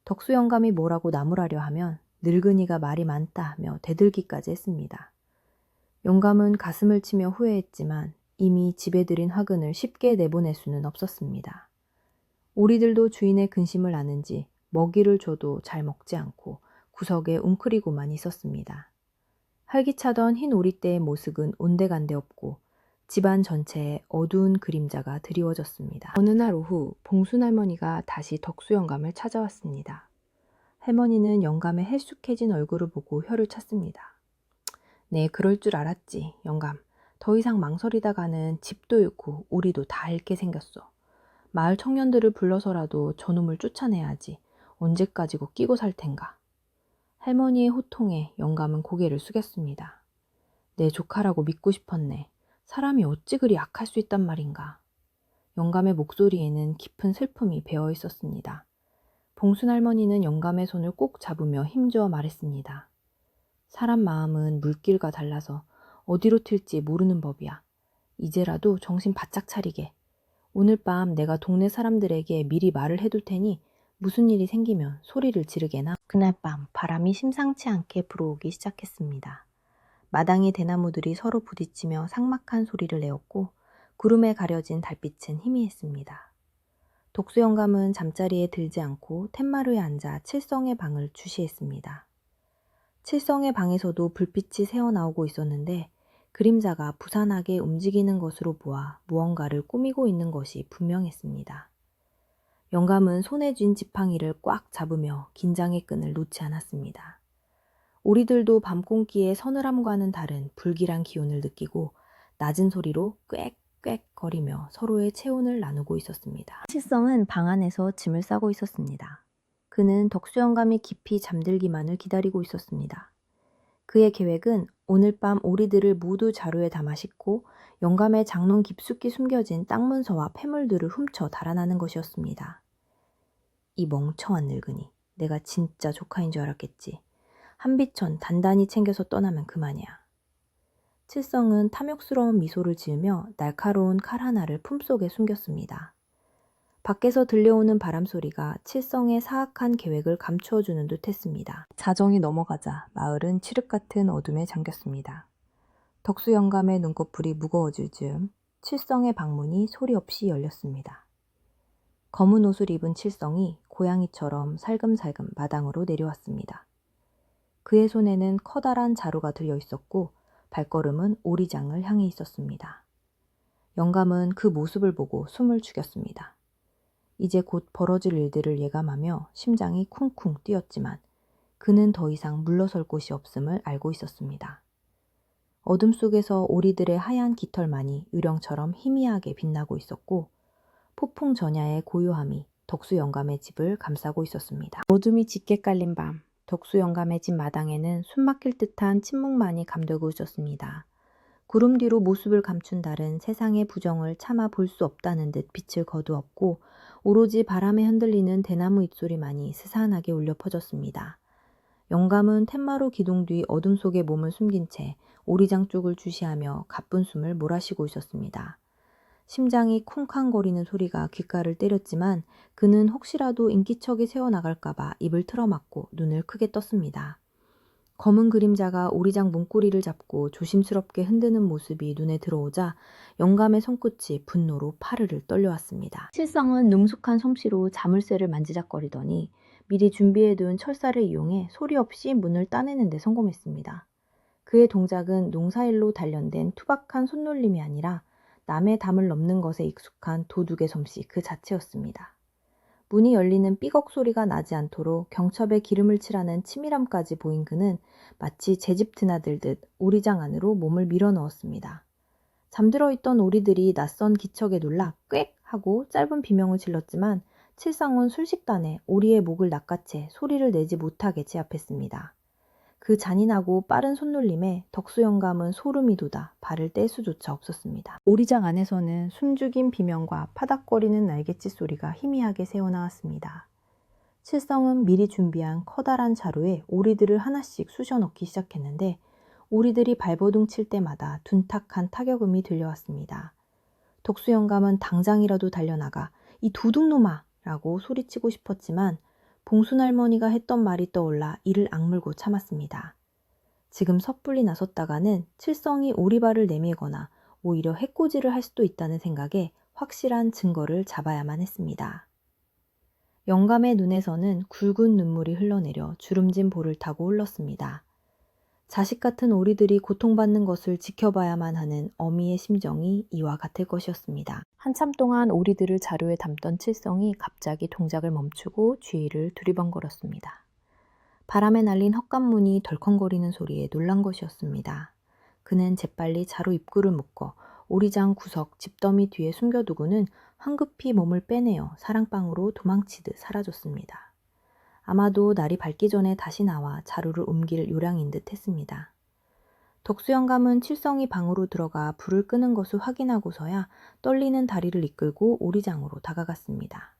덕수 영감이 뭐라고 나무라려 하면 늙은이가 말이 많다 하며 대들기까지 했습니다. 영감은 가슴을 치며 후회했지만 이미 집에 들인 화근을 쉽게 내보낼 수는 없었습니다. 오리들도 주인의 근심을 아는지 먹이를 줘도 잘 먹지 않고 구석에 웅크리고만 있었습니다. 활기차던 흰 오리떼의 모습은 온데간데 없고 집안 전체에 어두운 그림자가 드리워졌습니다. 어느 날 오후 봉순 할머니가 다시 덕수 영감을 찾아왔습니다. 할머니는 영감의 헬쑥해진 얼굴을 보고 혀를 찼습니다. 네, 그럴 줄 알았지, 영감. 더 이상 망설이다가는 집도 잃고 오리도 다 잃게 생겼어. 마을 청년들을 불러서라도 저놈을 쫓아내야지. 언제까지고 끼고 살 텐가. 할머니의 호통에 영감은 고개를 숙였습니다. 내 조카라고 믿고 싶었네. 사람이 어찌 그리 악할 수 있단 말인가. 영감의 목소리에는 깊은 슬픔이 배어 있었습니다. 봉순 할머니는 영감의 손을 꼭 잡으며 힘주어 말했습니다. 사람 마음은 물길과 달라서 어디로 튈지 모르는 법이야. 이제라도 정신 바짝 차리게. 오늘 밤 내가 동네 사람들에게 미리 말을 해둘 테니 무슨 일이 생기면 소리를 지르게나. 그날 밤 바람이 심상치 않게 불어오기 시작했습니다. 마당의 대나무들이 서로 부딪히며 삭막한 소리를 내었고 구름에 가려진 달빛은 희미했습니다. 독수 영감은 잠자리에 들지 않고 텐마루에 앉아 칠성의 방을 주시했습니다. 칠성의 방에서도 불빛이 새어나오고 있었는데 그림자가 부산하게 움직이는 것으로 보아 무언가를 꾸미고 있는 것이 분명했습니다. 영감은 손에 쥔 지팡이를 꽉 잡으며 긴장의 끈을 놓지 않았습니다. 오리들도 밤공기의 서늘함과는 다른 불길한 기운을 느끼고 낮은 소리로 꽥꽥 거리며 서로의 체온을 나누고 있었습니다. 칠성은 방 안에서 짐을 싸고 있었습니다. 그는 덕수 영감이 깊이 잠들기만을 기다리고 있었습니다. 그의 계획은 오늘 밤 오리들을 모두 자루에 담아 싣고 영감의 장롱 깊숙이 숨겨진 땅 문서와 폐물들을 훔쳐 달아나는 것이었습니다. 이 멍청한 늙은이, 내가 진짜 조카인 줄 알았겠지. 한비천 단단히 챙겨서 떠나면 그만이야. 칠성은 탐욕스러운 미소를 지으며 날카로운 칼 하나를 품속에 숨겼습니다. 밖에서 들려오는 바람소리가 칠성의 사악한 계획을 감추어주는 듯 했습니다. 자정이 넘어가자 마을은 칠흑 같은 어둠에 잠겼습니다. 덕수 영감의 눈꺼풀이 무거워질 즈음 칠성의 방문이 소리 없이 열렸습니다. 검은 옷을 입은 칠성이 고양이처럼 살금살금 마당으로 내려왔습니다. 그의 손에는 커다란 자루가 들려 있었고 발걸음은 오리장을 향해 있었습니다. 영감은 그 모습을 보고 숨을 죽였습니다. 이제 곧 벌어질 일들을 예감하며 심장이 쿵쿵 뛰었지만 그는 더 이상 물러설 곳이 없음을 알고 있었습니다. 어둠 속에서 오리들의 하얀 깃털만이 유령처럼 희미하게 빛나고 있었고 폭풍 전야의 고요함이 덕수 영감의 집을 감싸고 있었습니다. 어둠이 짙게 깔린 밤, 덕수 영감의 집 마당에는 숨막힐 듯한 침묵만이 감돌고 있었습니다. 구름 뒤로 모습을 감춘 달은 세상의 부정을 참아 볼 수 없다는 듯 빛을 거두었고 오로지 바람에 흔들리는 대나무 잎소리만이 스산하게 울려 퍼졌습니다. 영감은 텐마루 기둥 뒤 어둠 속에 몸을 숨긴 채 오리장 쪽을 주시하며 가쁜 숨을 몰아쉬고 있었습니다. 심장이 쿵쾅거리는 소리가 귓가를 때렸지만 그는 혹시라도 인기척이 새어나갈까봐 입을 틀어막고 눈을 크게 떴습니다. 검은 그림자가 오리장 문고리를 잡고 조심스럽게 흔드는 모습이 눈에 들어오자 영감의 손끝이 분노로 파르르 떨려왔습니다. 칠성은 능숙한 솜씨로 자물쇠를 만지작거리더니 미리 준비해둔 철사를 이용해 소리 없이 문을 따내는 데 성공했습니다. 그의 동작은 농사일로 단련된 투박한 손놀림이 아니라 남의 담을 넘는 것에 익숙한 도둑의 솜씨 그 자체였습니다. 문이 열리는 삐걱 소리가 나지 않도록 경첩에 기름을 칠하는 치밀함까지 보인 그는 마치 제집 드나들듯 오리장 안으로 몸을 밀어넣었습니다. 잠들어 있던 오리들이 낯선 기척에 놀라 꽥 하고 짧은 비명을 질렀지만 칠성은 순식간에 오리의 목을 낚아채 소리를 내지 못하게 제압했습니다. 그 잔인하고 빠른 손놀림에 덕수 영감은 소름이 돋아 발을 뗄 수조차 없었습니다. 오리장 안에서는 숨죽인 비명과 파닥거리는 날갯짓 소리가 희미하게 새어나왔습니다. 칠성은 미리 준비한 커다란 자루에 오리들을 하나씩 쑤셔 넣기 시작했는데 오리들이 발버둥 칠 때마다 둔탁한 타격음이 들려왔습니다. 독수 영감은 당장이라도 달려나가 이 도둑놈아! 라고 소리치고 싶었지만 봉순 할머니가 했던 말이 떠올라 이를 악물고 참았습니다. 지금 섣불리 나섰다가는 칠성이 오리발을 내밀거나 오히려 해코지를 할 수도 있다는 생각에 확실한 증거를 잡아야만 했습니다. 영감의 눈에서는 굵은 눈물이 흘러내려 주름진 볼을 타고 흘렀습니다. 자식 같은 오리들이 고통받는 것을 지켜봐야만 하는 어미의 심정이 이와 같을 것이었습니다. 한참 동안 오리들을 자루에 담던 칠성이 갑자기 동작을 멈추고 주위를 두리번거렸습니다. 바람에 날린 헛간무늬 덜컹거리는 소리에 놀란 것이었습니다. 그는 재빨리 자루 입구를 묶어 오리장 구석 집더미 뒤에 숨겨두고는 황급히 몸을 빼내어 사랑방으로 도망치듯 사라졌습니다. 아마도 날이 밝기 전에 다시 나와 자루를 옮길 요량인 듯 했습니다. 덕수 영감은 칠성이 방으로 들어가 불을 끄는 것을 확인하고서야 떨리는 다리를 이끌고 오리장으로 다가갔습니다.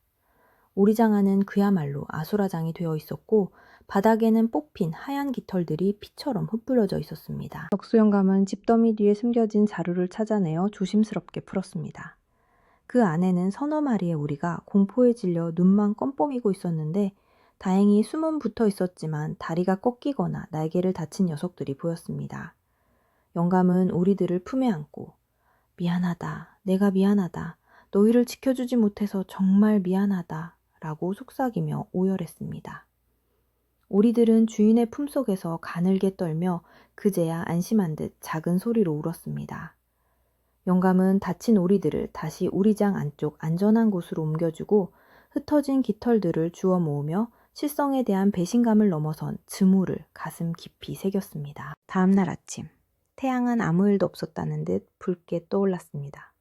오리장 안은 그야말로 아수라장이 되어 있었고 바닥에는 뽑힌 하얀 깃털들이 피처럼 흩뿌려져 있었습니다. 덕수 영감은 집더미 뒤에 숨겨진 자루를 찾아내어 조심스럽게 풀었습니다. 그 안에는 서너 마리의 오리가 공포에 질려 눈만 껌뻑이고 있었는데 다행히 숨은 붙어 있었지만 다리가 꺾이거나 날개를 다친 녀석들이 보였습니다. 영감은 오리들을 품에 안고 미안하다, 내가 미안하다, 너희를 지켜주지 못해서 정말 미안하다 라고 속삭이며 오열했습니다. 오리들은 주인의 품속에서 가늘게 떨며 그제야 안심한 듯 작은 소리로 울었습니다. 영감은 다친 오리들을 다시 오리장 안쪽 안전한 곳으로 옮겨주고 흩어진 깃털들을 주워 모으며 칠성에 대한 배신감을 넘어선 증오를 가슴 깊이 새겼습니다. 다음 날 아침, 태양은 아무 일도 없었다는 듯 붉게 떠올랐습니다.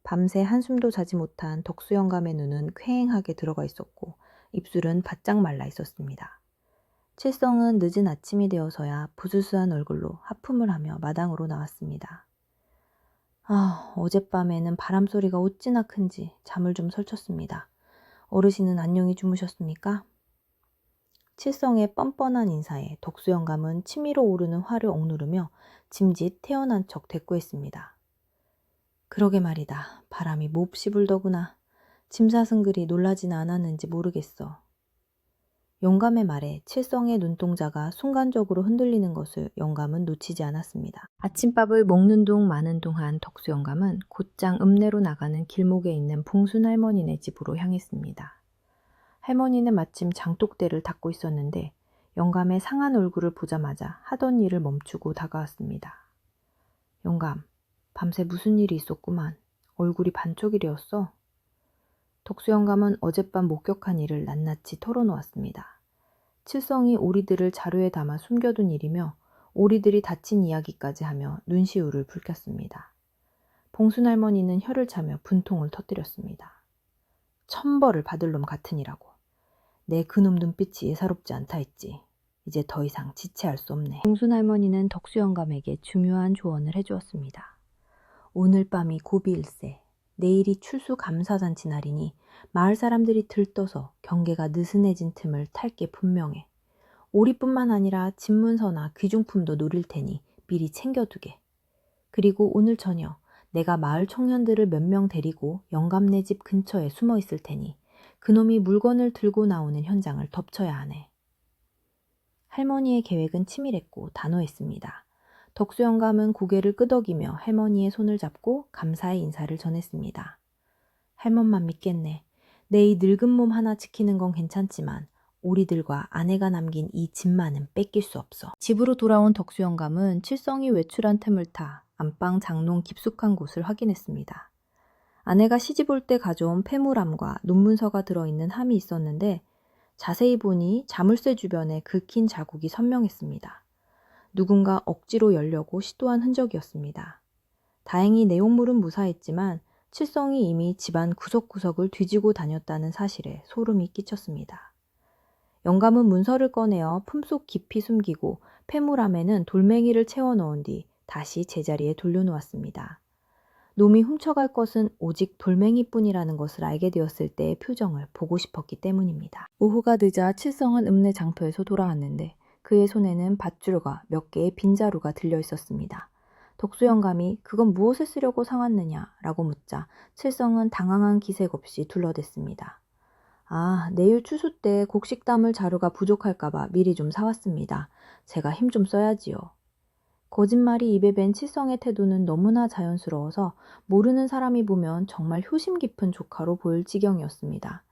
밤새 한숨도 자지 못한 덕수 영감의 눈은 퀭하게 들어가 있었고 입술은 바짝 말라 있었습니다. 칠성은 늦은 아침이 되어서야 부스스한 얼굴로 하품을 하며 마당으로 나왔습니다. 어젯밤에는 바람소리가 어찌나 큰지 잠을 좀 설쳤습니다. 어르신은 안녕히 주무셨습니까? 칠성의 뻔뻔한 인사에 덕수 영감은 치밀어 오르는 화를 억누르며 짐짓 태어난 척 대꾸했습니다. 그러게 말이다. 바람이 몹시 불더구나. 짐사승글이 놀라지는 않았는지 모르겠어. 영감의 말에 칠성의 눈동자가 순간적으로 흔들리는 것을 영감은 놓치지 않았습니다. 아침밥을 먹는 둥 마는 둥한 덕수 영감은 곧장 읍내로 나가는 길목에 있는 봉순 할머니네 집으로 향했습니다. 할머니는 마침 장독대를 닦고 있었는데 영감의 상한 얼굴을 보자마자 하던 일을 멈추고 다가왔습니다. 영감, 밤새 무슨 일이 있었구만. 얼굴이 반쪽이되었어. 덕수 영감은 어젯밤 목격한 일을 낱낱이 털어놓았습니다. 칠성이 오리들을 자루에 담아 숨겨둔 일이며 오리들이 다친 이야기까지 하며 눈시울을 붉혔습니다. 봉순 할머니는 혀를 차며 분통을 터뜨렸습니다. 천벌을 받을 놈 같으니라고. 내 그놈 눈빛이 예사롭지 않다 했지. 이제 더 이상 지체할 수 없네. 봉순 할머니는 덕수 영감에게 중요한 조언을 해주었습니다. 오늘 밤이 고비일세. 내일이 출수감사잔치 날이니 마을 사람들이 들떠서 경계가 느슨해진 틈을 탈 게 분명해. 오리뿐만 아니라 집문서나 귀중품도 노릴 테니 미리 챙겨두게. 그리고 오늘 저녁 내가 마을 청년들을 몇 명 데리고 영감네 집 근처에 숨어 있을 테니 그놈이 물건을 들고 나오는 현장을 덮쳐야 하네. 할머니의 계획은 치밀했고 단호했습니다. 덕수 영감은 고개를 끄덕이며 할머니의 손을 잡고 감사의 인사를 전했습니다. 할멈만 믿겠네. 내 이 늙은 몸 하나 지키는 건 괜찮지만 오리들과 아내가 남긴 이 집만은 뺏길 수 없어. 집으로 돌아온 덕수 영감은 칠성이 외출한 틈을 타 안방 장롱 깊숙한 곳을 확인했습니다. 아내가 시집 올 때 가져온 폐물함과 논문서가 들어있는 함이 있었는데 자세히 보니 자물쇠 주변에 긁힌 자국이 선명했습니다. 누군가 억지로 열려고 시도한 흔적이었습니다. 다행히 내용물은 무사했지만 칠성이 이미 집안 구석구석을 뒤지고 다녔다는 사실에 소름이 끼쳤습니다. 영감은 문서를 꺼내어 품속 깊이 숨기고 폐물함에는 돌멩이를 채워 넣은 뒤 다시 제자리에 돌려놓았습니다. 놈이 훔쳐갈 것은 오직 돌멩이뿐이라는 것을 알게 되었을 때의 표정을 보고 싶었기 때문입니다. 오후가 늦어 칠성은 읍내 장터에서 돌아왔는데 그의 손에는 밧줄과 몇 개의 빈자루가 들려 있었습니다. 덕수 영감이 그건 무엇에 쓰려고 사왔느냐 라고 묻자 칠성은 당황한 기색 없이 둘러댔습니다. 아, 내일 추수 때 곡식 담을 자루가 부족할까봐 미리 좀 사왔습니다. 제가 힘 좀 써야지요. 거짓말이 입에 밴 칠성의 태도는 너무나 자연스러워서 모르는 사람이 보면 정말 효심 깊은 조카로 보일 지경이었습니다.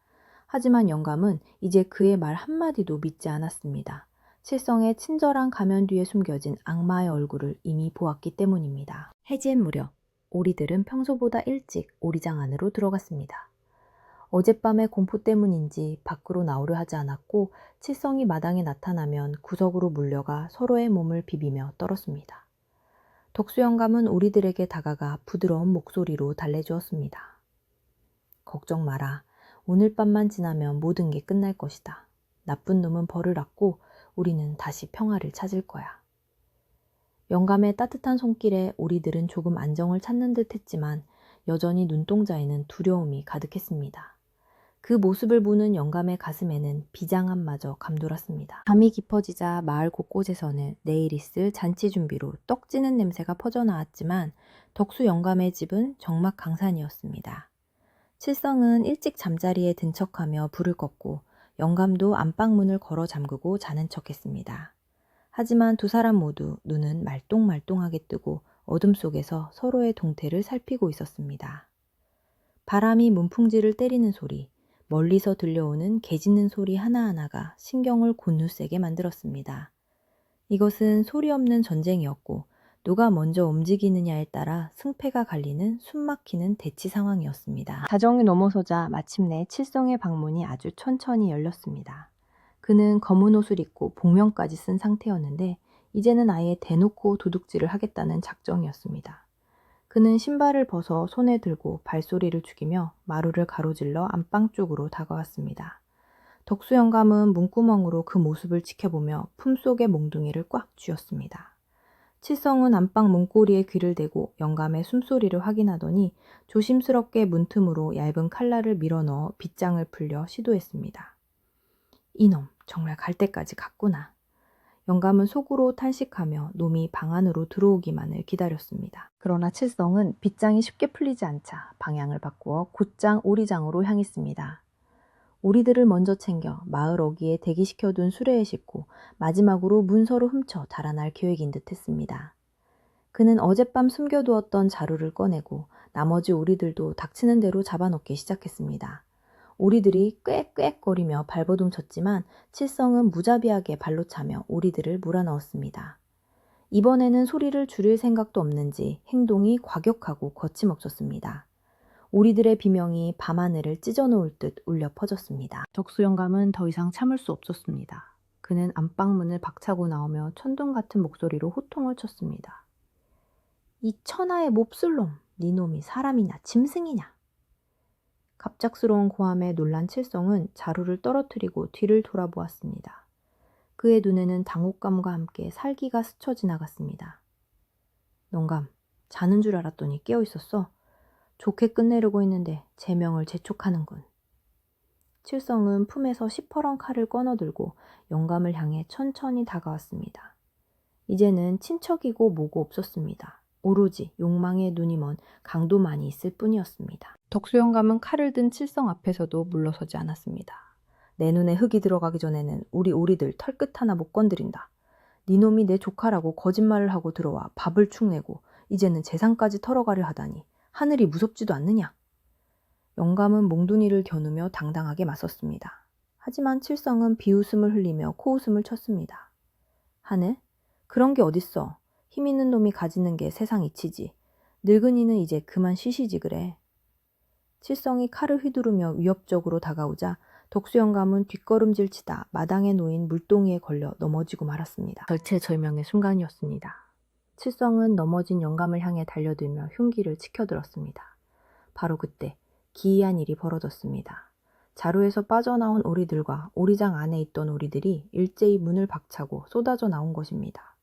하지만 영감은 이제 그의 말 한마디도 믿지 않았습니다. 칠성의 친절한 가면 뒤에 숨겨진 악마의 얼굴을 이미 보았기 때문입니다. 해질 무렵 오리들은 평소보다 일찍 오리장 안으로 들어갔습니다. 어젯밤의 공포 때문인지 밖으로 나오려 하지 않았고 칠성이 마당에 나타나면 구석으로 물려가 서로의 몸을 비비며 떨었습니다. 덕수 영감은 오리들에게 다가가 부드러운 목소리로 달래주었습니다. 걱정 마라. 오늘 밤만 지나면 모든 게 끝날 것이다. 나쁜 놈은 벌을 받고 우리는 다시 평화를 찾을 거야. 영감의 따뜻한 손길에 오리들은 조금 안정을 찾는 듯 했지만 여전히 눈동자에는 두려움이 가득했습니다. 그 모습을 보는 영감의 가슴에는 비장함마저 감돌았습니다. 밤이 깊어지자 마을 곳곳에서는 내일 있을 잔치 준비로 떡지는 냄새가 퍼져나왔지만 덕수 영감의 집은 적막강산이었습니다. 칠성은 일찍 잠자리에 든 척하며 불을 껐고 영감도 안방문을 걸어 잠그고 자는 척했습니다. 하지만 두 사람 모두 눈은 말똥말똥하게 뜨고 어둠 속에서 서로의 동태를 살피고 있었습니다. 바람이 문풍지를 때리는 소리, 멀리서 들려오는 개 짖는 소리 하나하나가 신경을 곤두세게 만들었습니다. 이것은 소리 없는 전쟁이었고 누가 먼저 움직이느냐에 따라 승패가 갈리는 숨막히는 대치 상황이었습니다. 자정이 넘어서자 마침내 칠성의 방문이 아주 천천히 열렸습니다. 그는 검은 옷을 입고 복면까지 쓴 상태였는데 이제는 아예 대놓고 도둑질을 하겠다는 작정이었습니다. 그는 신발을 벗어 손에 들고 발소리를 죽이며 마루를 가로질러 안방 쪽으로 다가왔습니다. 덕수 영감은 문구멍으로 그 모습을 지켜보며 품속의 몽둥이를 꽉 쥐었습니다. 칠성은 안방 문고리에 귀를 대고 영감의 숨소리를 확인하더니 조심스럽게 문틈으로 얇은 칼날을 밀어넣어 빗장을 풀려 시도했습니다. 이놈 정말 갈 때까지 갔구나. 영감은 속으로 탄식하며 놈이 방 안으로 들어오기만을 기다렸습니다. 그러나 칠성은 빗장이 쉽게 풀리지 않자 방향을 바꾸어 곧장 오리장으로 향했습니다. 오리들을 먼저 챙겨 마을 어귀에 대기시켜둔 수레에 싣고 마지막으로 문서로 훔쳐 달아날 계획인 듯 했습니다. 그는 어젯밤 숨겨두었던 자루를 꺼내고 나머지 오리들도 닥치는 대로 잡아넣기 시작했습니다. 오리들이 꽥꽥거리며 발버둥 쳤지만 칠성은 무자비하게 발로 차며 오리들을 몰아넣었습니다. 이번에는 소리를 줄일 생각도 없는지 행동이 과격하고 거침없었습니다. 오리들의 비명이 밤하늘을 찢어놓을 듯 울려 퍼졌습니다. 덕수 영감은 더 이상 참을 수 없었습니다. 그는 안방문을 박차고 나오며 천둥 같은 목소리로 호통을 쳤습니다. 이 천하의 몹쓸놈, 네 놈이 사람이냐 짐승이냐. 갑작스러운 고함에 놀란 칠성은 자루를 떨어뜨리고 뒤를 돌아보았습니다. 그의 눈에는 당혹감과 함께 살기가 스쳐 지나갔습니다. 영감, 자는 줄 알았더니 깨어 있었어. 좋게 끝내려고 했는데 제명을 재촉하는군. 칠성은 품에서 시퍼런 칼을 꺼내들고 영감을 향해 천천히 다가왔습니다. 이제는 친척이고 뭐고 없었습니다. 오로지 욕망에 눈이 먼 강도만이 있을 뿐이었습니다. 덕수 영감은 칼을 든 칠성 앞에서도 물러서지 않았습니다. 내 눈에 흙이 들어가기 전에는 우리 오리들 털끝 하나 못 건드린다. 네 놈이 내 조카라고 거짓말을 하고 들어와 밥을 축내고 이제는 재산까지 털어가려 하다니 하늘이 무섭지도 않느냐. 영감은 몽둥이를 겨누며 당당하게 맞섰습니다. 하지만 칠성은 비웃음을 흘리며 코웃음을 쳤습니다. 하늘? 그런 게 어딨어. 힘 있는 놈이 가지는 게 세상 이치지. 늙은이는 이제 그만 쉬시지 그래. 칠성이 칼을 휘두르며 위협적으로 다가오자 덕수 영감은 뒷걸음질 치다 마당에 놓인 물동이에 걸려 넘어지고 말았습니다. 절체절명의 순간이었습니다. 칠성은 넘어진 영감을 향해 달려들며 흉기를 치켜들었습니다. 바로 그때 기이한 일이 벌어졌습니다. 자루에서 빠져나온 오리들과 오리장 안에 있던 오리들이 일제히 문을 박차고 쏟아져 나온 것입니다.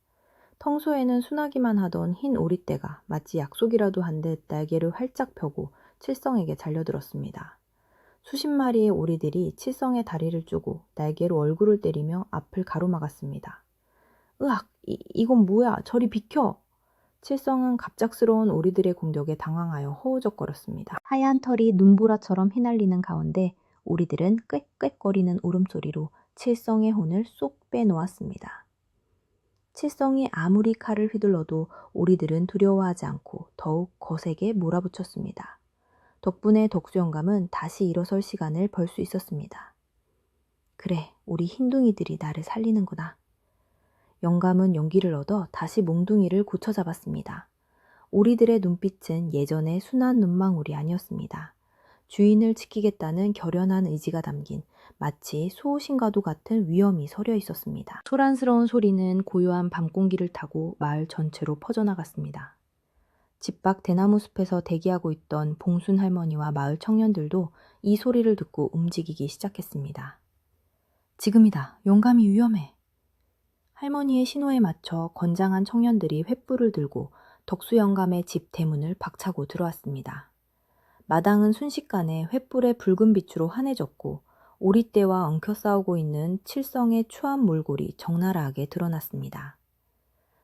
평소에는 순하기만 하던 흰 오리떼가 마치 약속이라도 한 듯 날개를 활짝 펴고 칠성에게 달려들었습니다. 수십 마리의 오리들이 칠성의 다리를 쪼고 날개로 얼굴을 때리며 앞을 가로막았습니다. 으악! 이건 뭐야? 저리 비켜! 칠성은 갑작스러운 오리들의 공격에 당황하여 허우적거렸습니다. 하얀 털이 눈보라처럼 휘날리는 가운데 오리들은 꽥꽥거리는 울음소리로 칠성의 혼을 쏙 빼놓았습니다. 칠성이 아무리 칼을 휘둘러도 오리들은 두려워하지 않고 더욱 거세게 몰아붙였습니다. 덕분에 덕수영감은 다시 일어설 시간을 벌 수 있었습니다. 그래, 우리 흰둥이들이 나를 살리는구나. 영감은 용기를 얻어 다시 몽둥이를 고쳐 잡았습니다. 오리들의 눈빛은 예전의 순한 눈망울이 아니었습니다. 주인을 지키겠다는 결연한 의지가 담긴 마치 수호신과도 같은 위엄이 서려 있었습니다. 소란스러운 소리는 고요한 밤 공기를 타고 마을 전체로 퍼져나갔습니다. 집 밖 대나무 숲에서 대기하고 있던 봉순 할머니와 마을 청년들도 이 소리를 듣고 움직이기 시작했습니다. 지금이다. 용감이 위험해. 할머니의 신호에 맞춰 건장한 청년들이 횃불을 들고 덕수 영감의 집 대문을 박차고 들어왔습니다. 마당은 순식간에 횃불의 붉은 빛으로 환해졌고 오리떼와 엉켜 싸우고 있는 칠성의 추한 몰골이 적나라하게 드러났습니다.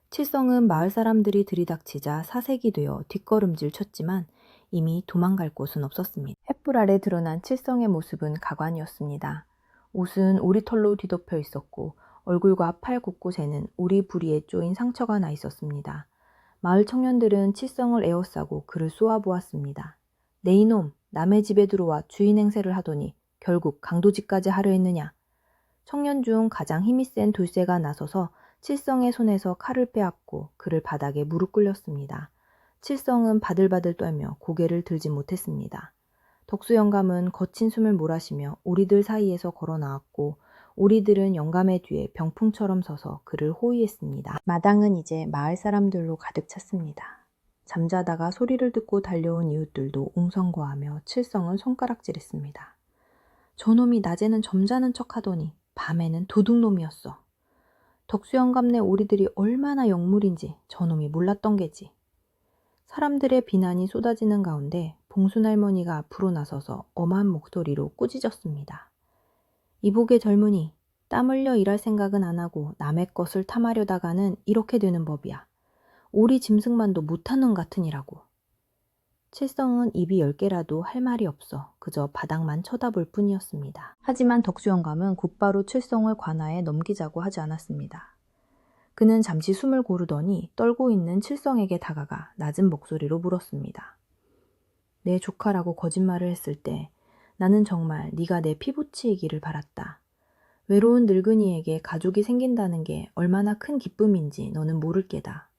칠성은 마을 사람들이 들이닥치자 사색이 되어 뒷걸음질 쳤지만 이미 도망갈 곳은 없었습니다. 횃불 아래 드러난 칠성의 모습은 가관이었습니다. 옷은 오리털로 뒤덮여 있었고 얼굴과 팔 곳곳에는 오리 부리에 쪼인 상처가 나 있었습니다. 마을 청년들은 칠성을 에워싸고 그를 쏘아보았습니다. 네 이놈, 남의 집에 들어와 주인 행세를 하더니 결국 강도짓까지 하려 했느냐. 청년 중 가장 힘이 센 돌쇠가 나서서 칠성의 손에서 칼을 빼앗고 그를 바닥에 무릎 꿇렸습니다. 칠성은 바들바들 떨며 고개를 들지 못했습니다. 덕수 영감은 거친 숨을 몰아쉬며 오리들 사이에서 걸어 나왔고 오리들은 영감의 뒤에 병풍처럼 서서 그를 호위했습니다. 마당은 이제 마을 사람들로 가득 찼습니다. 잠자다가 소리를 듣고 달려온 이웃들도 웅성거하며 칠성을 손가락질했습니다. 저놈이 낮에는 점잖은 척하더니 밤에는 도둑놈이었어. 덕수 영감네 오리들이 얼마나 영물인지 저놈이 몰랐던 게지. 사람들의 비난이 쏟아지는 가운데 봉순 할머니가 앞으로 나서서 엄한 목소리로 꾸짖었습니다. 이복의 젊은이, 땀 흘려 일할 생각은 안 하고 남의 것을 탐하려다가는 이렇게 되는 법이야. 오리 짐승만도 못하는 같으니라고. 칠성은 입이 10개라도 할 말이 없어 그저 바닥만 쳐다볼 뿐이었습니다. 하지만 덕수 영감은 곧바로 칠성을 관아에 넘기자고 하지 않았습니다. 그는 잠시 숨을 고르더니 떨고 있는 칠성에게 다가가 낮은 목소리로 물었습니다. 내 조카라고 거짓말을 했을 때 나는 정말 네가 내 피부치이기를 바랐다. 외로운 늙은이에게 가족이 생긴다는 게 얼마나 큰 기쁨인지 너는 모를 게다.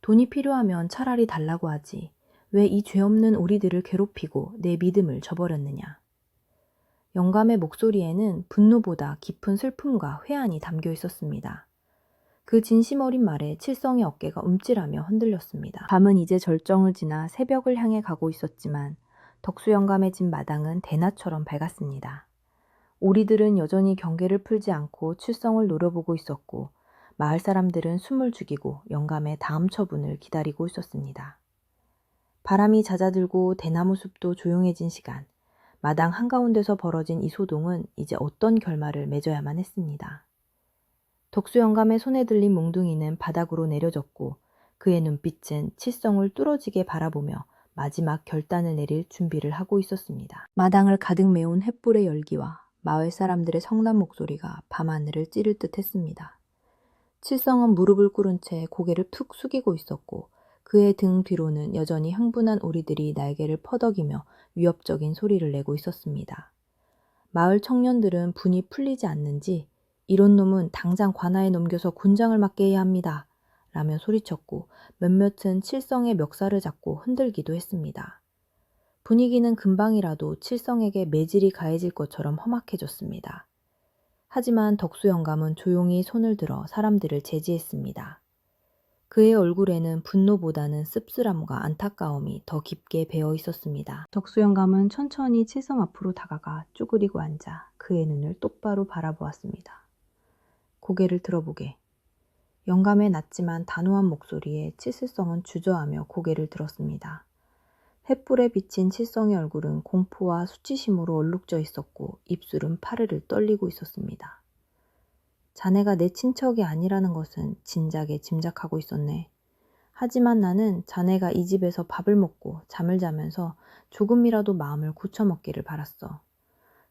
돈이 필요하면 차라리 달라고 하지. 왜 이 죄 없는 오리들을 괴롭히고 내 믿음을 저버렸느냐. 영감의 목소리에는 분노보다 깊은 슬픔과 회한이 담겨 있었습니다. 그 진심 어린 말에 칠성의 어깨가 움찔하며 흔들렸습니다. 밤은 이제 절정을 지나 새벽을 향해 가고 있었지만 덕수 영감의 집 마당은 대낮처럼 밝았습니다. 오리들은 여전히 경계를 풀지 않고 칠성을 노려보고 있었고 마을 사람들은 숨을 죽이고 영감의 다음 처분을 기다리고 있었습니다. 바람이 잦아들고 대나무 숲도 조용해진 시간, 마당 한가운데서 벌어진 이 소동은 이제 어떤 결말을 맺어야만 했습니다. 덕수 영감의 손에 들린 몽둥이는 바닥으로 내려졌고 그의 눈빛은 칠성을 뚫어지게 바라보며 마지막 결단을 내릴 준비를 하고 있었습니다. 마당을 가득 메운 횃불의 열기와 마을 사람들의 성난 목소리가 밤하늘을 찌를 듯 했습니다. 칠성은 무릎을 꿇은 채 고개를 툭 숙이고 있었고 그의 등 뒤로는 여전히 흥분한 오리들이 날개를 퍼덕이며 위협적인 소리를 내고 있었습니다. 마을 청년들은 분이 풀리지 않는지 이런 놈은 당장 관아에 넘겨서 곤장을 맞게 해야 합니다. 라며 소리쳤고 몇몇은 칠성의 멱살을 잡고 흔들기도 했습니다. 분위기는 금방이라도 칠성에게 매질이 가해질 것처럼 험악해졌습니다. 하지만 덕수 영감은 조용히 손을 들어 사람들을 제지했습니다. 그의 얼굴에는 분노보다는 씁쓸함과 안타까움이 더 깊게 배어 있었습니다. 덕수 영감은 천천히 칠성 앞으로 다가가 쭈그리고 앉아 그의 눈을 똑바로 바라보았습니다. 고개를 들어보게. 영감의 낮지만 단호한 목소리에 칠슬성은 주저하며 고개를 들었습니다. 횃불에 비친 칠성의 얼굴은 공포와 수치심으로 얼룩져 있었고 입술은 파르르 떨리고 있었습니다. 자네가 내 친척이 아니라는 것은 진작에 짐작하고 있었네. 하지만 나는 자네가 이 집에서 밥을 먹고 잠을 자면서 조금이라도 마음을 고쳐먹기를 바랐어.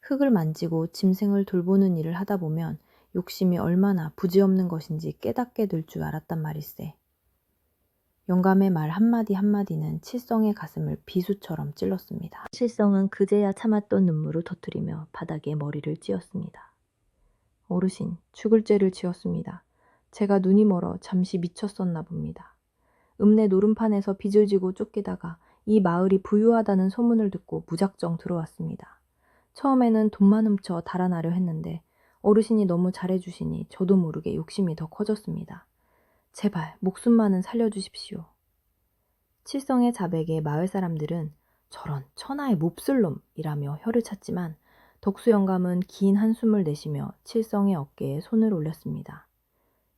흙을 만지고 짐승을 돌보는 일을 하다 보면 욕심이 얼마나 부지없는 것인지 깨닫게 될 줄 알았단 말일세. 영감의 말 한마디 한마디는 칠성의 가슴을 비수처럼 찔렀습니다. 칠성은 그제야 참았던 눈물을 터뜨리며 바닥에 머리를 찧었습니다. 어르신, 죽을 죄를 지었습니다. 제가 눈이 멀어 잠시 미쳤었나 봅니다. 읍내 노름판에서 빚을 지고 쫓기다가 이 마을이 부유하다는 소문을 듣고 무작정 들어왔습니다. 처음에는 돈만 훔쳐 달아나려 했는데 어르신이 너무 잘해주시니 저도 모르게 욕심이 더 커졌습니다. 제발 목숨만은 살려주십시오. 칠성의 자백에 마을 사람들은 저런 천하의 몹쓸놈이라며 혀를 찼지만 덕수 영감은 긴 한숨을 내쉬며 칠성의 어깨에 손을 올렸습니다.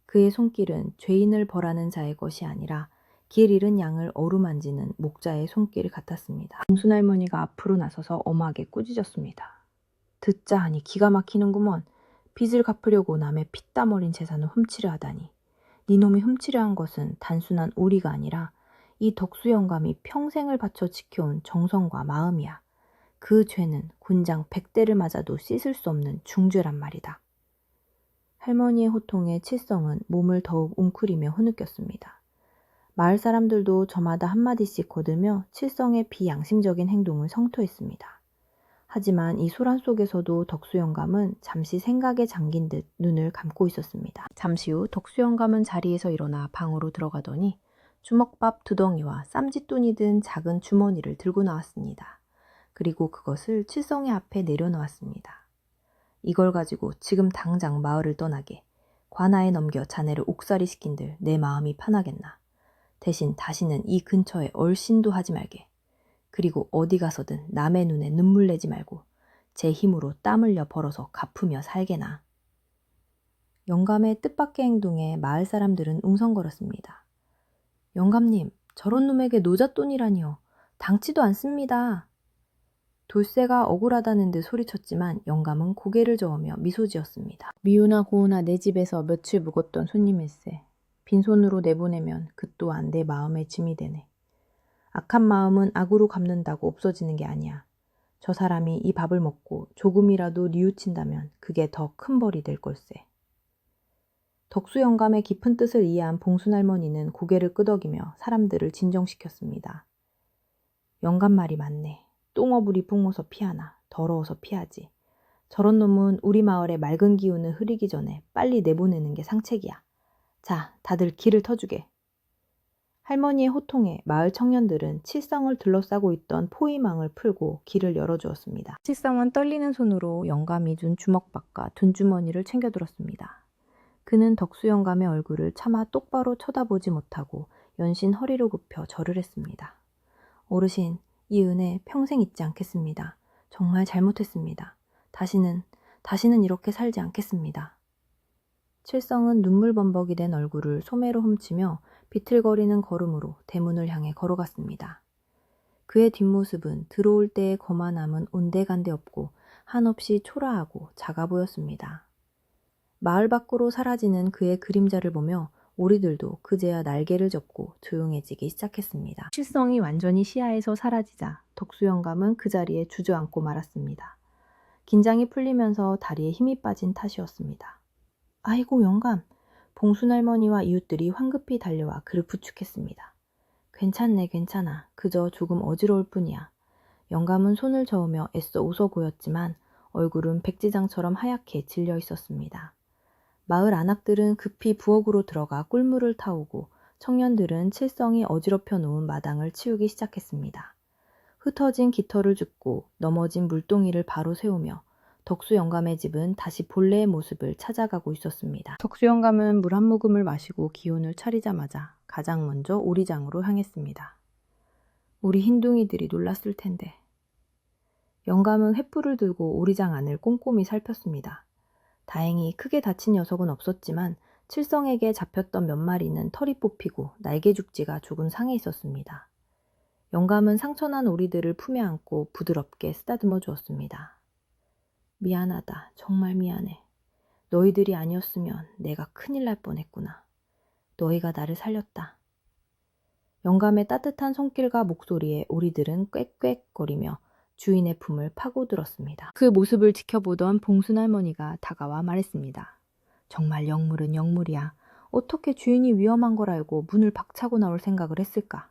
그의 손길은 죄인을 벌하는 자의 것이 아니라 길 잃은 양을 어루만지는 목자의 손길 같았습니다. 봉순할머니가 앞으로 나서서 엄하게 꾸짖었습니다. 듣자 하니 기가 막히는구먼. 빚을 갚으려고 남의 피땀 어린 재산을 훔치려 하다니. 니놈이 훔치려 한 것은 단순한 오리가 아니라 이 덕수 영감이 평생을 바쳐 지켜온 정성과 마음이야. 그 죄는 곤장 100대를 맞아도 씻을 수 없는 중죄란 말이다. 할머니의 호통에 칠성은 몸을 더욱 웅크리며 흐느꼈습니다. 마을 사람들도 저마다 한마디씩 거들며 칠성의 비양심적인 행동을 성토했습니다. 하지만 이 소란 속에서도 덕수 영감은 잠시 생각에 잠긴 듯 눈을 감고 있었습니다. 잠시 후 덕수 영감은 자리에서 일어나 방으로 들어가더니 주먹밥 2덩이와 쌈짓돈이 든 작은 주머니를 들고 나왔습니다. 그리고 그것을 칠성의 앞에 내려놓았습니다. 이걸 가지고 지금 당장 마을을 떠나게, 관아에 넘겨 자네를 옥살이 시킨들 내 마음이 편하겠나. 대신 다시는 이 근처에 얼씬도 하지 말게. 그리고 어디 가서든 남의 눈에 눈물 내지 말고 제 힘으로 땀 흘려 벌어서 갚으며 살게나. 영감의 뜻밖의 행동에 마을 사람들은 웅성거렸습니다. 영감님, 저런 놈에게 노잣돈이라니요. 당치도 않습니다. 돌쇠가 억울하다는 듯 소리쳤지만 영감은 고개를 저으며 미소 지었습니다. 미우나 고우나 내 집에서 며칠 묵었던 손님일세. 빈손으로 내보내면 그 또한 내 마음의 짐이 되네. 악한 마음은 악으로 갚는다고 없어지는 게 아니야. 저 사람이 이 밥을 먹고 조금이라도 뉘우친다면 그게 더 큰 벌이 될 걸세. 덕수 영감의 깊은 뜻을 이해한 봉순할머니는 고개를 끄덕이며 사람들을 진정시켰습니다. 영감 말이 맞네. 똥어불이 뿜어서 피하나 더러워서 피하지. 저런 놈은 우리 마을의 맑은 기운을 흐리기 전에 빨리 내보내는 게 상책이야. 자, 다들 길을 터주게. 할머니의 호통에 마을 청년들은 칠성을 둘러싸고 있던 포위망을 풀고 길을 열어주었습니다. 칠성은 떨리는 손으로 영감이 준 주먹밥과 돈주머니를 챙겨들었습니다. 그는 덕수 영감의 얼굴을 차마 똑바로 쳐다보지 못하고 연신 허리를 굽혀 절을 했습니다. 어르신, 이 은혜 평생 잊지 않겠습니다. 정말 잘못했습니다. 다시는 이렇게 살지 않겠습니다. 칠성은 눈물범벅이 된 얼굴을 소매로 훔치며 비틀거리는 걸음으로 대문을 향해 걸어갔습니다. 그의 뒷모습은 들어올 때의 거만함은 온데간데 없고 한없이 초라하고 작아 보였습니다. 마을 밖으로 사라지는 그의 그림자를 보며 오리들도 그제야 날개를 접고 조용해지기 시작했습니다. 칠성이 완전히 시야에서 사라지자 덕수 영감은 그 자리에 주저앉고 말았습니다. 긴장이 풀리면서 다리에 힘이 빠진 탓이었습니다. 아이고 영감, 봉순할머니와 이웃들이 황급히 달려와 그를 부축했습니다. 괜찮네, 괜찮아. 그저 조금 어지러울 뿐이야. 영감은 손을 저으며 애써 웃어 보였지만 얼굴은 백지장처럼 하얗게 질려 있었습니다. 마을 안악들은 급히 부엌으로 들어가 꿀물을 타오고 청년들은 칠성이 어지럽혀 놓은 마당을 치우기 시작했습니다. 흩어진 깃털을 줍고 넘어진 물동이를 바로 세우며 덕수 영감의 집은 다시 본래의 모습을 찾아가고 있었습니다. 덕수 영감은 물 한 모금을 마시고 기운을 차리자마자 가장 먼저 오리장으로 향했습니다. 우리 흰둥이들이 놀랐을 텐데. 영감은 횃불을 들고 오리장 안을 꼼꼼히 살폈습니다. 다행히 크게 다친 녀석은 없었지만 칠성에게 잡혔던 몇 마리는 털이 뽑히고 날개죽지가 조금 상해 있었습니다. 영감은 상처난 오리들을 품에 안고 부드럽게 쓰다듬어 주었습니다. 미안하다. 정말 미안해. 너희들이 아니었으면 내가 큰일 날 뻔했구나. 너희가 나를 살렸다. 영감의 따뜻한 손길과 목소리에 오리들은 꽥꽥거리며 주인의 품을 파고들었습니다. 그 모습을 지켜보던 봉순 할머니가 다가와 말했습니다. 정말 영물은 영물이야. 어떻게 주인이 위험한 걸 알고 문을 박차고 나올 생각을 했을까?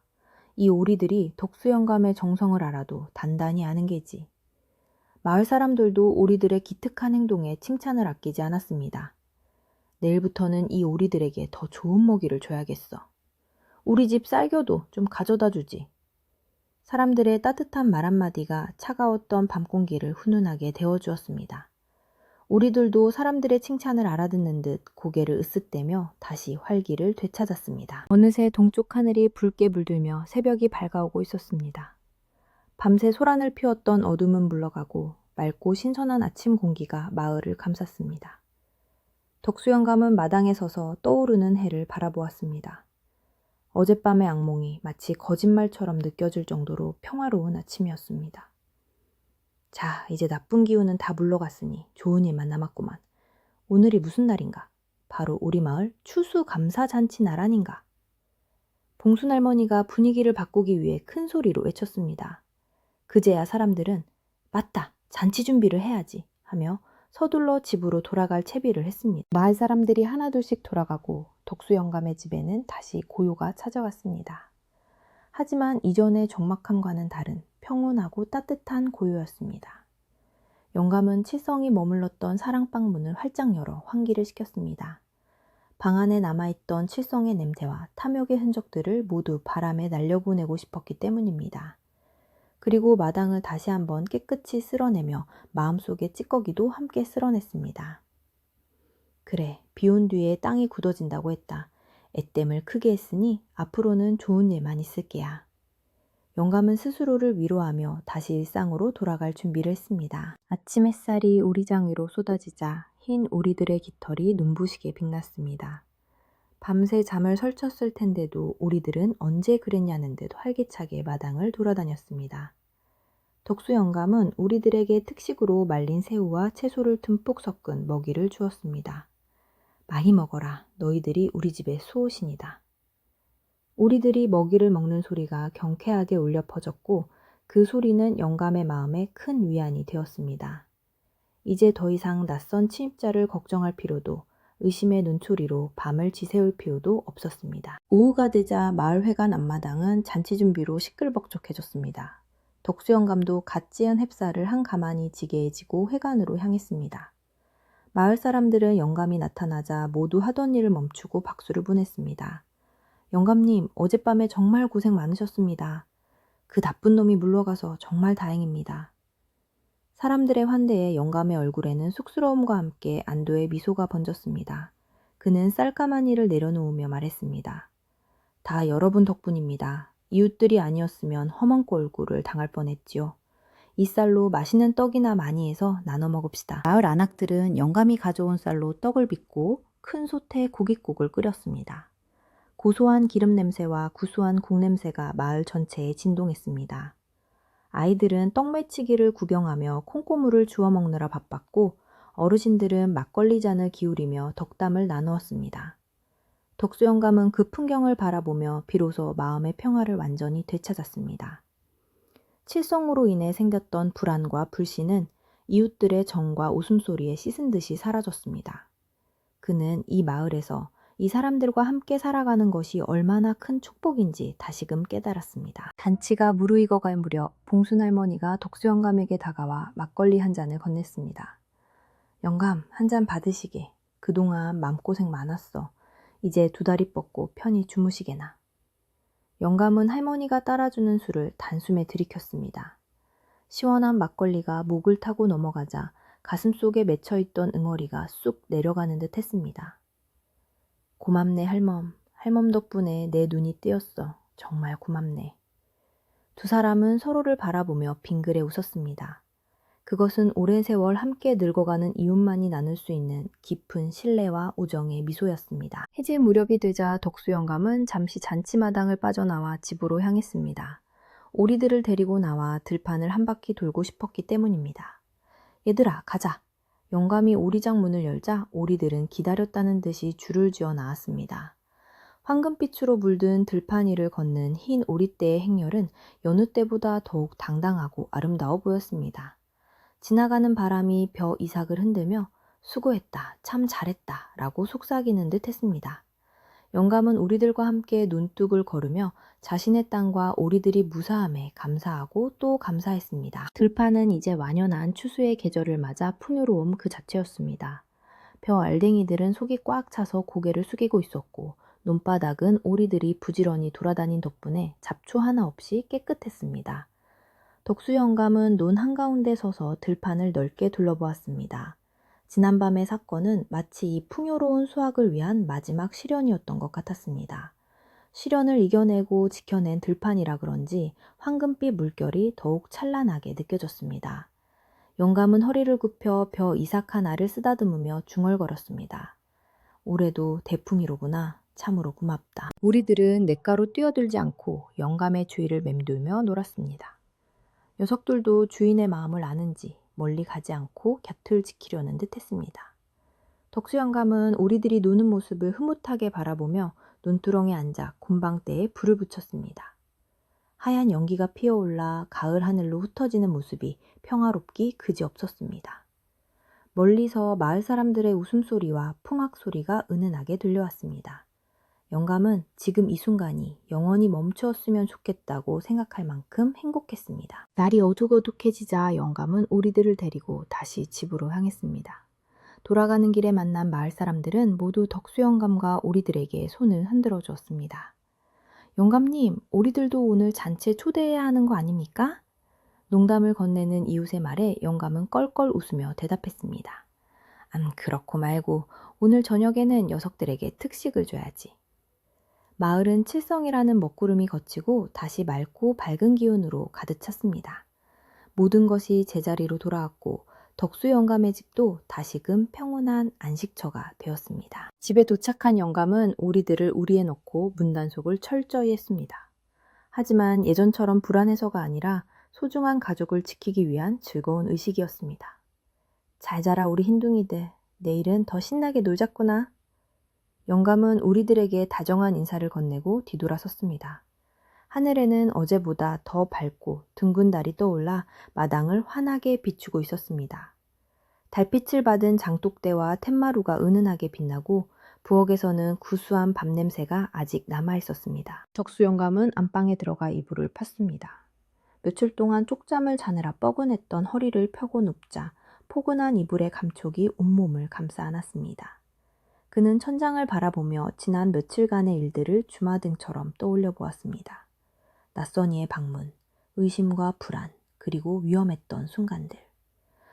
이 오리들이 덕수 영감의 정성을 알아도 단단히 아는 게지. 마을 사람들도 오리들의 기특한 행동에 칭찬을 아끼지 않았습니다. 내일부터는 이 오리들에게 더 좋은 먹이를 줘야겠어. 우리 집 쌀겨도 좀 가져다 주지. 사람들의 따뜻한 말 한마디가 차가웠던 밤 공기를 훈훈하게 데워주었습니다. 오리들도 사람들의 칭찬을 알아듣는 듯 고개를 으쓱대며 다시 활기를 되찾았습니다. 어느새 동쪽 하늘이 붉게 물들며 새벽이 밝아오고 있었습니다. 밤새 소란을 피웠던 어둠은 물러가고 맑고 신선한 아침 공기가 마을을 감쌌습니다. 덕수 영감은 마당에 서서 떠오르는 해를 바라보았습니다. 어젯밤의 악몽이 마치 거짓말처럼 느껴질 정도로 평화로운 아침이었습니다. 자, 이제 나쁜 기운은 다 물러갔으니 좋은 일만 남았구만. 오늘이 무슨 날인가? 바로 우리 마을 추수감사잔치 날 아닌가? 봉순 할머니가 분위기를 바꾸기 위해 큰 소리로 외쳤습니다. 그제야 사람들은 맞다, 잔치 준비를 해야지 하며 서둘러 집으로 돌아갈 채비를 했습니다. 마을 사람들이 하나둘씩 돌아가고 덕수 영감의 집에는 다시 고요가 찾아왔습니다. 하지만 이전의 적막함과는 다른 평온하고 따뜻한 고요였습니다. 영감은 칠성이 머물렀던 사랑방 문을 활짝 열어 환기를 시켰습니다. 방 안에 남아있던 칠성의 냄새와 탐욕의 흔적들을 모두 바람에 날려보내고 싶었기 때문입니다. 그리고 마당을 다시 한번 깨끗이 쓸어내며 마음속의 찌꺼기도 함께 쓸어냈습니다. 그래, 비온 뒤에 땅이 굳어진다고 했다. 애땜을 크게 했으니 앞으로는 좋은 일만 있을 게야. 영감은 스스로를 위로하며 다시 일상으로 돌아갈 준비를 했습니다. 아침 햇살이 오리장 위로 쏟아지자 흰 오리들의 깃털이 눈부시게 빛났습니다. 밤새 잠을 설쳤을 텐데도 오리들은 언제 그랬냐는 듯 활기차게 마당을 돌아다녔습니다. 덕수 영감은 오리들에게 특식으로 말린 새우와 채소를 듬뿍 섞은 먹이를 주었습니다. 많이 먹어라. 너희들이 우리 집의 수호신이다. 오리들이 먹이를 먹는 소리가 경쾌하게 울려 퍼졌고 그 소리는 영감의 마음에 큰 위안이 되었습니다. 이제 더 이상 낯선 침입자를 걱정할 필요도 의심의 눈초리로 밤을 지새울 필요도 없었습니다. 오후가 되자 마을 회관 앞마당은 잔치 준비로 시끌벅적해졌습니다. 덕수 영감도 갓 지은 햅쌀을 한 가마니 지게에 지고 회관으로 향했습니다. 마을 사람들은 영감이 나타나자 모두 하던 일을 멈추고 박수를 보냈습니다. 영감님, 어젯밤에 정말 고생 많으셨습니다. 그 나쁜 놈이 물러가서 정말 다행입니다. 사람들의 환대에 영감의 얼굴에는 쑥스러움과 함께 안도의 미소가 번졌습니다. 그는 쌀가마니를 내려놓으며 말했습니다. 다 여러분 덕분입니다. 이웃들이 아니었으면 험한 꼴을 당할 뻔했지요. 이 쌀로 맛있는 떡이나 많이 해서 나눠 먹읍시다. 마을 안악들은 영감이 가져온 쌀로 떡을 빚고 큰 솥에 고깃국을 끓였습니다. 고소한 기름 냄새와 구수한 국 냄새가 마을 전체에 진동했습니다. 아이들은 떡매치기를 구경하며 콩고물을 주워 먹느라 바빴고 어르신들은 막걸리 잔을 기울이며 덕담을 나누었습니다. 덕수 영감은 그 풍경을 바라보며 비로소 마음의 평화를 완전히 되찾았습니다. 칠성으로 인해 생겼던 불안과 불신은 이웃들의 정과 웃음소리에 씻은 듯이 사라졌습니다. 그는 이 마을에서 이 사람들과 함께 살아가는 것이 얼마나 큰 축복인지 다시금 깨달았습니다. 잔치가 무르익어갈 무렵 봉순 할머니가 덕수 영감에게 다가와 막걸리 한 잔을 건넸습니다. 영감, 한 잔 받으시게. 그동안 맘고생 많았어. 이제 두 다리 뻗고 편히 주무시게나. 영감은 할머니가 따라주는 술을 단숨에 들이켰습니다. 시원한 막걸리가 목을 타고 넘어가자 가슴속에 맺혀있던 응어리가 쑥 내려가는 듯 했습니다. 고맙네 할멈. 할멈 덕분에 내 눈이 뜨였어. 정말 고맙네. 두 사람은 서로를 바라보며 빙그레 웃었습니다. 그것은 오랜 세월 함께 늙어가는 이웃만이 나눌 수 있는 깊은 신뢰와 우정의 미소였습니다. 해질 무렵이 되자 덕수 영감은 잠시 잔치마당을 빠져나와 집으로 향했습니다. 오리들을 데리고 나와 들판을 한 바퀴 돌고 싶었기 때문입니다. 얘들아, 가자. 영감이 오리장 문을 열자 오리들은 기다렸다는 듯이 줄을 지어 나왔습니다. 황금빛으로 물든 들판 위를 걷는 흰 오리떼의 행렬은 여느 때보다 더욱 당당하고 아름다워 보였습니다. 지나가는 바람이 벼 이삭을 흔들며 수고했다, 참 잘했다 라고 속삭이는 듯 했습니다. 영감은 오리들과 함께 논둑을 걸으며 자신의 땅과 오리들이 무사함에 감사하고 또 감사했습니다. 들판은 이제 완연한 추수의 계절을 맞아 풍요로움 그 자체였습니다. 벼 알갱이들은 속이 꽉 차서 고개를 숙이고 있었고 논바닥은 오리들이 부지런히 돌아다닌 덕분에 잡초 하나 없이 깨끗했습니다. 덕수 영감은 논 한가운데 서서 들판을 넓게 둘러보았습니다. 지난밤의 사건은 마치 이 풍요로운 수확을 위한 마지막 시련이었던 것 같았습니다. 시련을 이겨내고 지켜낸 들판이라 그런지 황금빛 물결이 더욱 찬란하게 느껴졌습니다. 영감은 허리를 굽혀 벼 이삭 하나를 쓰다듬으며 중얼거렸습니다. 올해도 대풍이로구나. 참으로 고맙다. 우리들은 냇가로 뛰어들지 않고 영감의 주위를 맴돌며 놀았습니다. 녀석들도 주인의 마음을 아는지 멀리 가지 않고 곁을 지키려는 듯 했습니다. 덕수 영감은 오리들이 노는 모습을 흐뭇하게 바라보며 논두렁에 앉아 곰방대에 불을 붙였습니다. 하얀 연기가 피어올라 가을 하늘로 흩어지는 모습이 평화롭기 그지없었습니다. 멀리서 마을 사람들의 웃음소리와 풍악소리가 은은하게 들려왔습니다. 영감은 지금 이 순간이 영원히 멈추었으면 좋겠다고 생각할 만큼 행복했습니다. 날이 어둑어둑해지자 영감은 오리들을 데리고 다시 집으로 향했습니다. 돌아가는 길에 만난 마을 사람들은 모두 덕수 영감과 오리들에게 손을 흔들어 주었습니다. 영감님, 오리들도 오늘 잔치에 초대해야 하는 거 아닙니까? 농담을 건네는 이웃의 말에 영감은 껄껄 웃으며 대답했습니다. 그렇고 말고 오늘 저녁에는 녀석들에게 특식을 줘야지. 마을은 칠성이라는 먹구름이 걷히고 다시 맑고 밝은 기운으로 가득 찼습니다. 모든 것이 제자리로 돌아왔고 덕수 영감의 집도 다시금 평온한 안식처가 되었습니다. 집에 도착한 영감은 오리들을 우리에 넣고 문단속을 철저히 했습니다. 하지만 예전처럼 불안해서가 아니라 소중한 가족을 지키기 위한 즐거운 의식이었습니다. 잘 자라 우리 흰둥이들, 내일은 더 신나게 놀자꾸나. 영감은 우리들에게 다정한 인사를 건네고 뒤돌아섰습니다. 하늘에는 어제보다 더 밝고 둥근 달이 떠올라 마당을 환하게 비추고 있었습니다. 달빛을 받은 장독대와 툇마루가 은은하게 빛나고 부엌에서는 구수한 밥 냄새가 아직 남아있었습니다. 덕수 영감은 안방에 들어가 이불을 팠습니다. 며칠 동안 쪽잠을 자느라 뻐근했던 허리를 펴고 눕자 포근한 이불의 감촉이 온몸을 감싸 안았습니다. 그는 천장을 바라보며 지난 며칠간의 일들을 주마등처럼 떠올려 보았습니다. 낯선 이의 방문, 의심과 불안, 그리고 위험했던 순간들.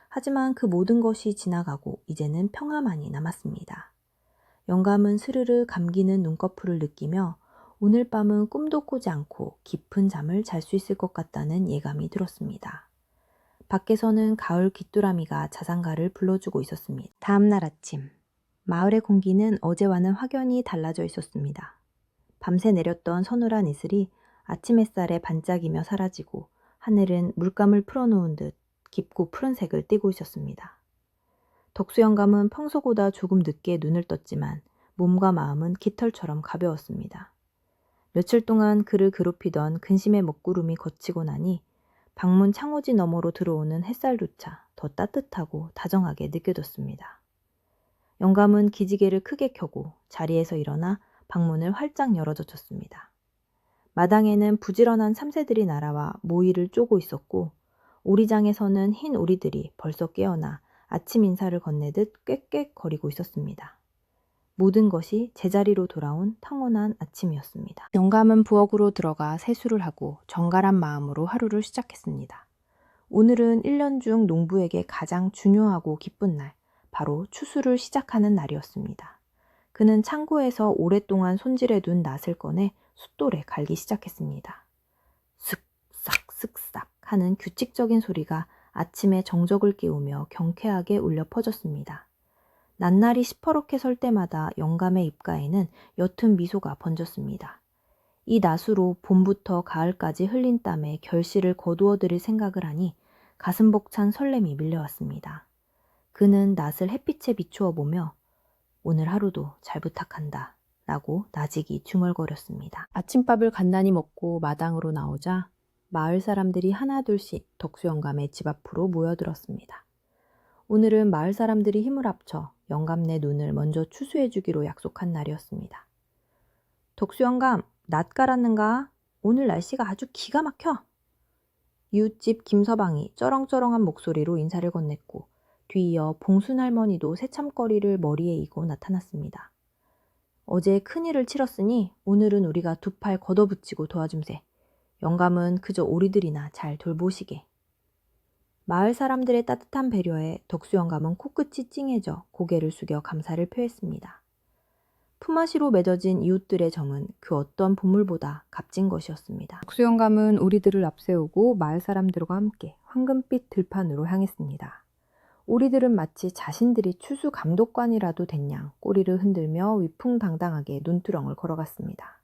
하지만 그 모든 것이 지나가고 이제는 평화만이 남았습니다. 영감은 스르르 감기는 눈꺼풀을 느끼며 오늘 밤은 꿈도 꾸지 않고 깊은 잠을 잘 수 있을 것 같다는 예감이 들었습니다. 밖에서는 가을 귀뚜라미가 자장가를 불러주고 있었습니다. 다음 날 아침, 마을의 공기는 어제와는 확연히 달라져 있었습니다. 밤새 내렸던 서늘한 이슬이 아침 햇살에 반짝이며 사라지고 하늘은 물감을 풀어놓은 듯 깊고 푸른색을 띠고 있었습니다. 덕수 영감은 평소보다 조금 늦게 눈을 떴지만 몸과 마음은 깃털처럼 가벼웠습니다. 며칠 동안 그를 괴롭히던 근심의 먹구름이 걷히고 나니 방문 창호지 너머로 들어오는 햇살조차 더 따뜻하고 다정하게 느껴졌습니다. 영감은 기지개를 크게 켜고 자리에서 일어나 방문을 활짝 열어젖혔습니다. 마당에는 부지런한 삼새들이 날아와 모이를 쪼고 있었고 오리장에서는 흰 오리들이 벌써 깨어나 아침 인사를 건네듯 꽥꽥거리고 있었습니다. 모든 것이 제자리로 돌아온 평온한 아침이었습니다. 영감은 부엌으로 들어가 세수를 하고 정갈한 마음으로 하루를 시작했습니다. 오늘은 1년 중 농부에게 가장 중요하고 기쁜 날, 바로 추수를 시작하는 날이었습니다. 그는 창고에서 오랫동안 손질해둔 낫을 꺼내 숫돌에 갈기 시작했습니다. 슥싹 슥싹 하는 규칙적인 소리가 아침에 정적을 깨우며 경쾌하게 울려 퍼졌습니다. 낱날이 시퍼렇게 설 때마다 영감의 입가에는 옅은 미소가 번졌습니다. 이 낫으로 봄부터 가을까지 흘린 땀에 결실을 거두어들일 생각을 하니 가슴 벅찬 설렘이 밀려왔습니다. 그는 낫을 햇빛에 비추어 보며 오늘 하루도 잘 부탁한다 라고 나직이 중얼거렸습니다. 아침밥을 간단히 먹고 마당으로 나오자 마을 사람들이 하나둘씩 덕수 영감의 집 앞으로 모여들었습니다. 오늘은 마을 사람들이 힘을 합쳐 영감네 눈을 먼저 추수해주기로 약속한 날이었습니다. 덕수 영감, 낫 갈았는가? 오늘 날씨가 아주 기가 막혀! 이웃집 김서방이 쩌렁쩌렁한 목소리로 인사를 건넸고 뒤이어 봉순 할머니도 새참거리를 머리에 이고 나타났습니다. 어제 큰일을 치렀으니 오늘은 우리가 두 팔 걷어붙이고 도와줌세. 영감은 그저 오리들이나 잘 돌보시게. 마을 사람들의 따뜻한 배려에 덕수 영감은 코끝이 찡해져 고개를 숙여 감사를 표했습니다. 품앗이로 맺어진 이웃들의 정은 그 어떤 보물보다 값진 것이었습니다. 덕수 영감은 오리들을 앞세우고 마을 사람들과 함께 황금빛 들판으로 향했습니다. 오리들은 마치 자신들이 추수 감독관이라도 된 양 꼬리를 흔들며 위풍당당하게 눈두렁을 걸어갔습니다.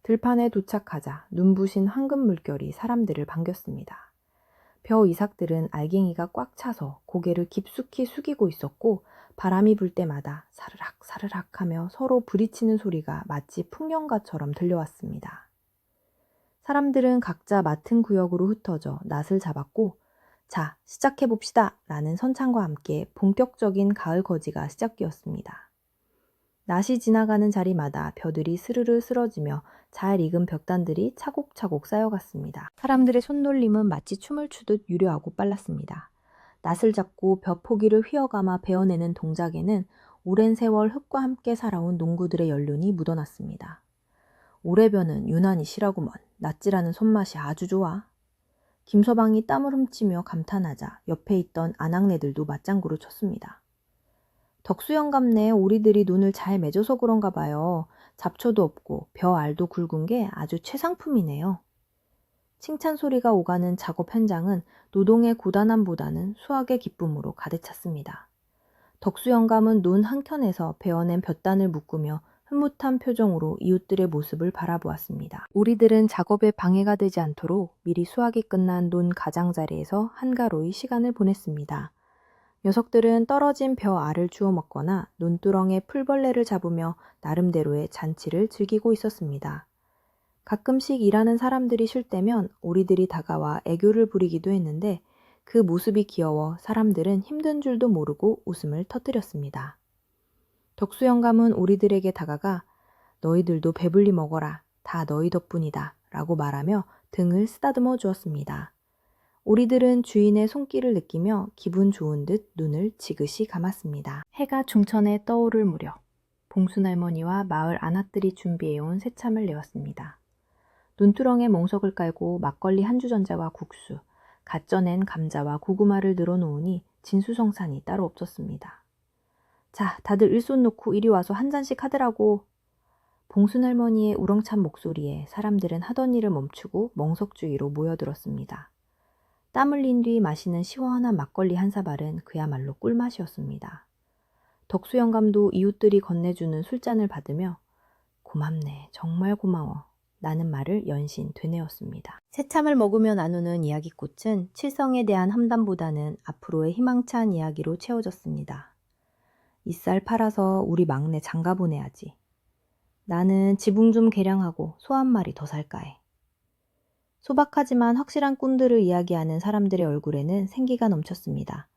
들판에 도착하자 눈부신 황금 물결이 사람들을 반겼습니다. 벼 이삭들은 알갱이가 꽉 차서 고개를 깊숙이 숙이고 있었고 바람이 불 때마다 사르락 사르락 하며 서로 부딪히는 소리가 마치 풍경가처럼 들려왔습니다. 사람들은 각자 맡은 구역으로 흩어져 낫을 잡았고 자, 시작해봅시다 라는 선창과 함께 본격적인 가을 거지가 시작되었습니다. 낫이 지나가는 자리마다 벼들이 스르르 쓰러지며 잘 익은 벽단들이 차곡차곡 쌓여갔습니다. 사람들의 손놀림은 마치 춤을 추듯 유려하고 빨랐습니다. 낫을 잡고 벼 포기를 휘어감아 베어내는 동작에는 오랜 세월 흙과 함께 살아온 농구들의 연륜이 묻어났습니다. 올해 벼는 유난히 실하구먼. 낫질하는 손맛이 아주 좋아. 김서방이 땀을 훔치며 감탄하자 옆에 있던 아낙네들도 맞장구를 쳤습니다. 덕수 영감네 오리들이 눈을 잘 맺어서 그런가 봐요. 잡초도 없고 벼 알도 굵은 게 아주 최상품이네요. 칭찬 소리가 오가는 작업 현장은 노동의 고단함보다는 수확의 기쁨으로 가득 찼습니다. 덕수 영감은 눈 한켠에서 베어낸 볕단을 묶으며 흐뭇한 표정으로 이웃들의 모습을 바라보았습니다. 오리들은 작업에 방해가 되지 않도록 미리 수확이 끝난 논 가장자리에서 한가로이 시간을 보냈습니다. 녀석들은 떨어진 벼 알을 주워 먹거나 논두렁에 풀벌레를 잡으며 나름대로의 잔치를 즐기고 있었습니다. 가끔씩 일하는 사람들이 쉴 때면 오리들이 다가와 애교를 부리기도 했는데 그 모습이 귀여워 사람들은 힘든 줄도 모르고 웃음을 터뜨렸습니다. 덕수 영감은 오리들에게 다가가 너희들도 배불리 먹어라. 다 너희 덕분이다. 라고 말하며 등을 쓰다듬어 주었습니다. 오리들은 주인의 손길을 느끼며 기분 좋은 듯 눈을 지그시 감았습니다. 해가 중천에 떠오를 무렵 봉순 할머니와 마을 아낙들이 준비해온 새참을 내었습니다. 논두렁에 멍석을 깔고 막걸리 한 주전자와 국수, 갓 쪄낸 감자와 고구마를 늘어놓으니 진수성찬이 따로 없었습니다. 자, 다들 일손 놓고 이리 와서 한 잔씩 하더라고. 봉순 할머니의 우렁찬 목소리에 사람들은 하던 일을 멈추고 멍석 주위로 모여들었습니다. 땀 흘린 뒤 마시는 시원한 막걸리 한 사발은 그야말로 꿀맛이었습니다. 덕수 영감도 이웃들이 건네주는 술잔을 받으며 고맙네, 정말 고마워 라는 말을 연신 되뇌었습니다. 새참을 먹으며 나누는 이야기꽃은 칠성에 대한 험담보다는 앞으로의 희망찬 이야기로 채워졌습니다. 이 쌀 팔아서 우리 막내 장가 보내야지. 나는 지붕 좀 개량하고 소 한 마리 더 살까 해. 소박하지만 확실한 꾼들을 이야기하는 사람들의 얼굴에는 생기가 넘쳤습니다.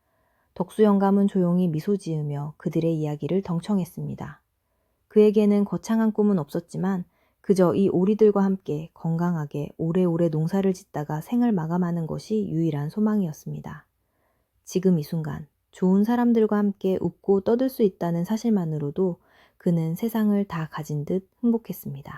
덕수 영감은 조용히 미소 지으며 그들의 이야기를 덩청했습니다. 그에게는 거창한 꿈은 없었지만 그저 이 오리들과 함께 건강하게 오래오래 농사를 짓다가 생을 마감하는 것이 유일한 소망이었습니다. 지금 이 순간 좋은 사람들과 함께 웃고 떠들 수 있다는 사실만으로도 그는 세상을 다 가진 듯 행복했습니다.